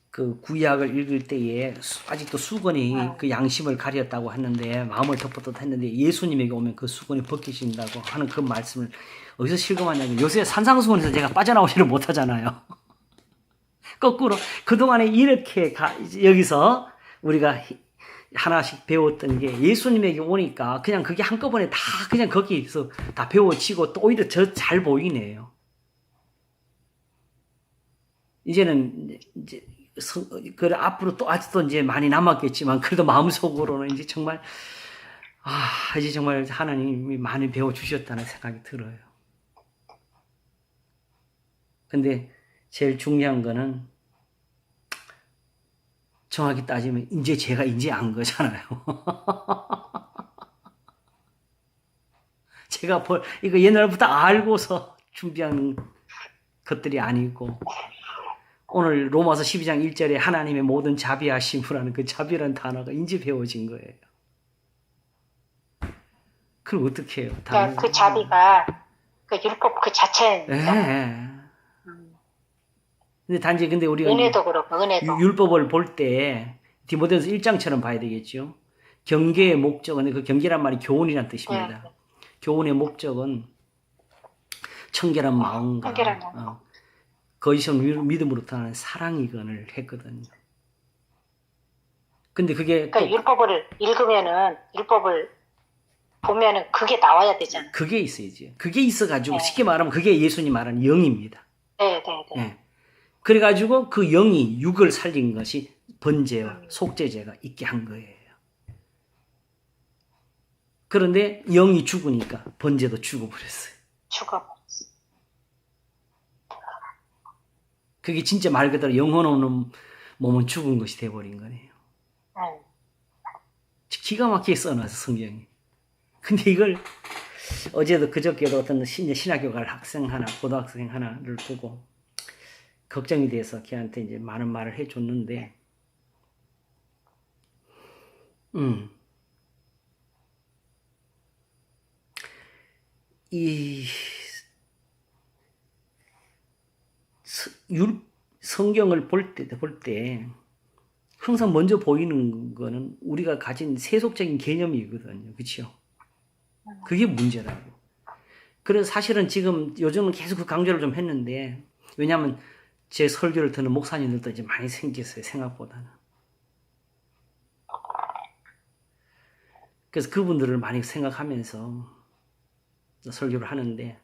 그 구약을 읽을 때에 아직도 수건이 그 양심을 가렸다고 했는데 마음을 덮었했는데 예수님에게 오면 그 수건이 벗기신다고 하는 그 말씀을 어디서 실감하냐면 요새 산상수훈에서 제가 빠져나오지를 못하잖아요. 거꾸로 그동안에 이렇게 여기서 우리가 하나씩 배웠던 게 예수님에게 오니까 그냥 그게 한꺼번에 다 그냥 거기서 다 배워지고 또 오히려 잘 보이네요. 이제는 이제 그 앞으로 또 아직도 이제 많이 남았겠지만 그래도 마음속으로는 이제 정말 이제 정말 하나님이 많이 배워 주셨다는 생각이 들어요. 근데 제일 중요한 거는 정확히 따지면 이제 제가 이제 안 거잖아요. 제가 이거 옛날부터 알고서 준비한 것들이 아니고 오늘 로마서 12장 1절에 하나님의 모든 자비하심이라는 그 자비라는 단어가 이제 배워진 거예요. 그럼 어떻게 해요? 그러니까 그 자비가 그 율법 그 자체입니다. 네. 근데 단지 근데 우리가 은혜도 그렇고 은혜도 율법을 볼 때 디모데후서 1장처럼 봐야 되겠죠. 경계의 목적은 그 경계란 말이 교훈이란 뜻입니다. 네. 교훈의 목적은 청결한 마음과 거짓없는 믿음으로부터 하는 사랑이건을 했거든요. 근데 그게 그러니까 율법을 읽으면은 율법을 보면은 그게 나와야 되잖아요. 그게 있어야지. 그게 있어가지고 쉽게 말하면 그게 예수님 말하는 영입니다. 네. 그래가지고 그 영이 육을 살린 것이 번제와 속죄제가 있게 한 거예요. 그런데 영이 죽으니까 번제도 죽어버렸어요. 죽어버렸어요. 그게 진짜 말 그대로 영혼 없는 몸은 죽은 것이 돼버린 거네요. 기가 막히게 써놔서 성경이. 근데 이걸 어제도 그저께도 어떤 신학교 갈 학생 하나, 고등학생 하나를 두고 걱정이 돼서 걔한테 이제 많은 말을 해줬는데, 이 성경을 볼 때 항상 먼저 보이는 거는 우리가 가진 세속적인 개념이거든요. 그렇죠? 그게 문제라고. 그래서 사실은 지금 요즘은 계속 그 강조를 좀 했는데 왜냐하면 제 설교를 듣는 목사님들도 이제 많이 생겼어요. 생각보다는. 그래서 그분들을 많이 생각하면서 설교를 하는데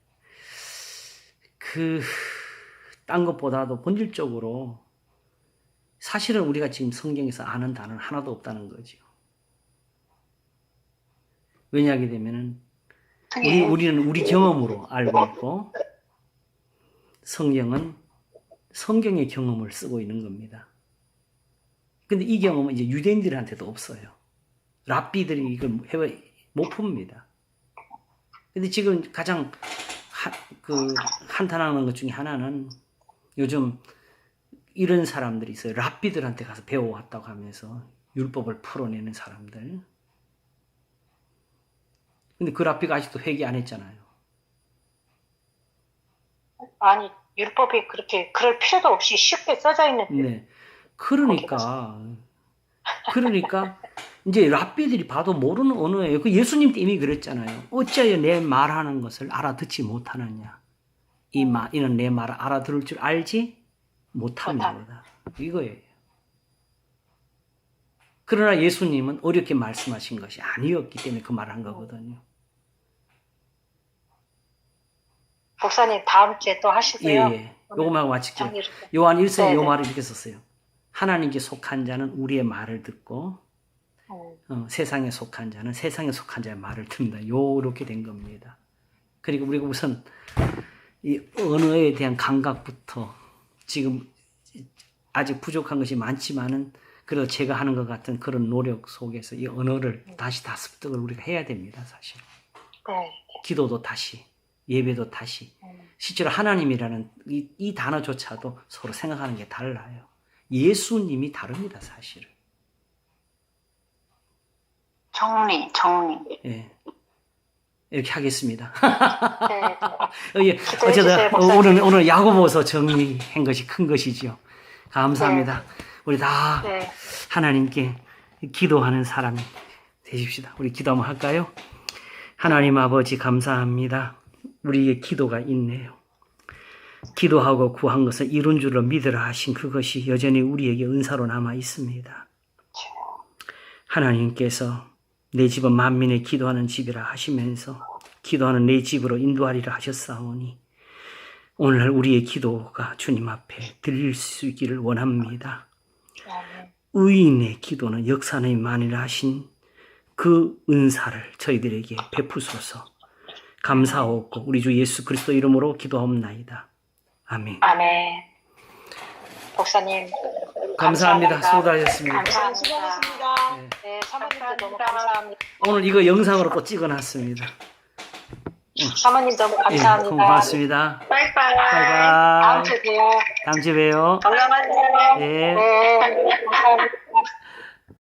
딴 것보다도 본질적으로 사실은 우리가 지금 성경에서 아는 단어는 하나도 없다는 거죠. 왜냐하게 되면은 우리는 우리 경험으로 알고 있고 성경은 성경의 경험을 쓰고 있는 겁니다. 근데 이 경험은 이제 유대인들한테도 없어요. 랍비들이 이걸 못 풉니다. 근데 지금 가장 한탄하는 것 중에 하나는 요즘 이런 사람들이 있어요. 랍비들한테 가서 배워왔다고 하면서 율법을 풀어내는 사람들. 근데 그 랍비가 아직도 회개 안 했잖아요. 아니 율법이 그렇게 그럴 필요도 없이 쉽게 써져 있는데. 네. 그러니까 이제 랍비들이 봐도 모르는 언어예요. 그 예수님 때 이미 그랬잖아요. 어찌하여 내 말하는 것을 알아듣지 못하느냐. 이는 내 말을 알아들을 줄 알지 못함이로다. 이거예요. 그러나 예수님은 어렵게 말씀하신 것이 아니었기 때문에 그 말을 한 거거든요. 목사님 다음 주에 또 하시고요. 예. 요거만 마칠게요. 요한 1서에 요 말을 이렇게 썼어요. 하나님께 속한 자는 우리의 말을 듣고 세상에 속한 자는 세상에 속한 자의 말을 듣는다. 요렇게 된 겁니다. 그리고 우리가 우선 이 언어에 대한 감각부터 지금 아직 부족한 것이 많지만은 그래도 제가 하는 것 같은 그런 노력 속에서 이 언어를 다시 습득을 우리가 해야 됩니다. 사실. 네. 기도도 다시 예배도 다시. 실제로 하나님이라는 이 단어조차도 서로 생각하는 게 달라요. 예수님이 다릅니다, 사실은. 정리. 예. 이렇게 하겠습니다. 네. 예, 어쨌든 오늘 야고보서 정리한 것이 큰 것이죠. 감사합니다. 네. 우리 다 네. 하나님께 기도하는 사람이 되십시다. 우리 기도 한번 할까요? 하나님 아버지 감사합니다. 우리의 기도가 있네요. 기도하고 구한 것을 이룬 줄로 믿으라 하신 그것이 여전히 우리에게 은사로 남아 있습니다. 하나님께서 내 집은 만민의 기도하는 집이라 하시면서 기도하는 내 집으로 인도하리라 하셨사오니 오늘날 우리의 기도가 주님 앞에 들릴 수 있기를 원합니다. 의인의 기도는 역사는 만이라 하신 그 은사를 저희들에게 베푸소서. 감사하고 우리 주 예수 그리스도 이름으로 기도하옵나이다. 아멘. 아멘. 목사님 감사합니다. 수고하셨습니다. 감사합니다. 네, 사모님도 너무 감사합니다. 오늘 이거 영상으로 또 찍어놨습니다. 사모님 너무 감사합니다. 예, 고맙습니다. 바이바이. 바이바이. 다음 주에 봬요. 다음 주에 봬요. 건강하세요. 예. 네. 감사합니다.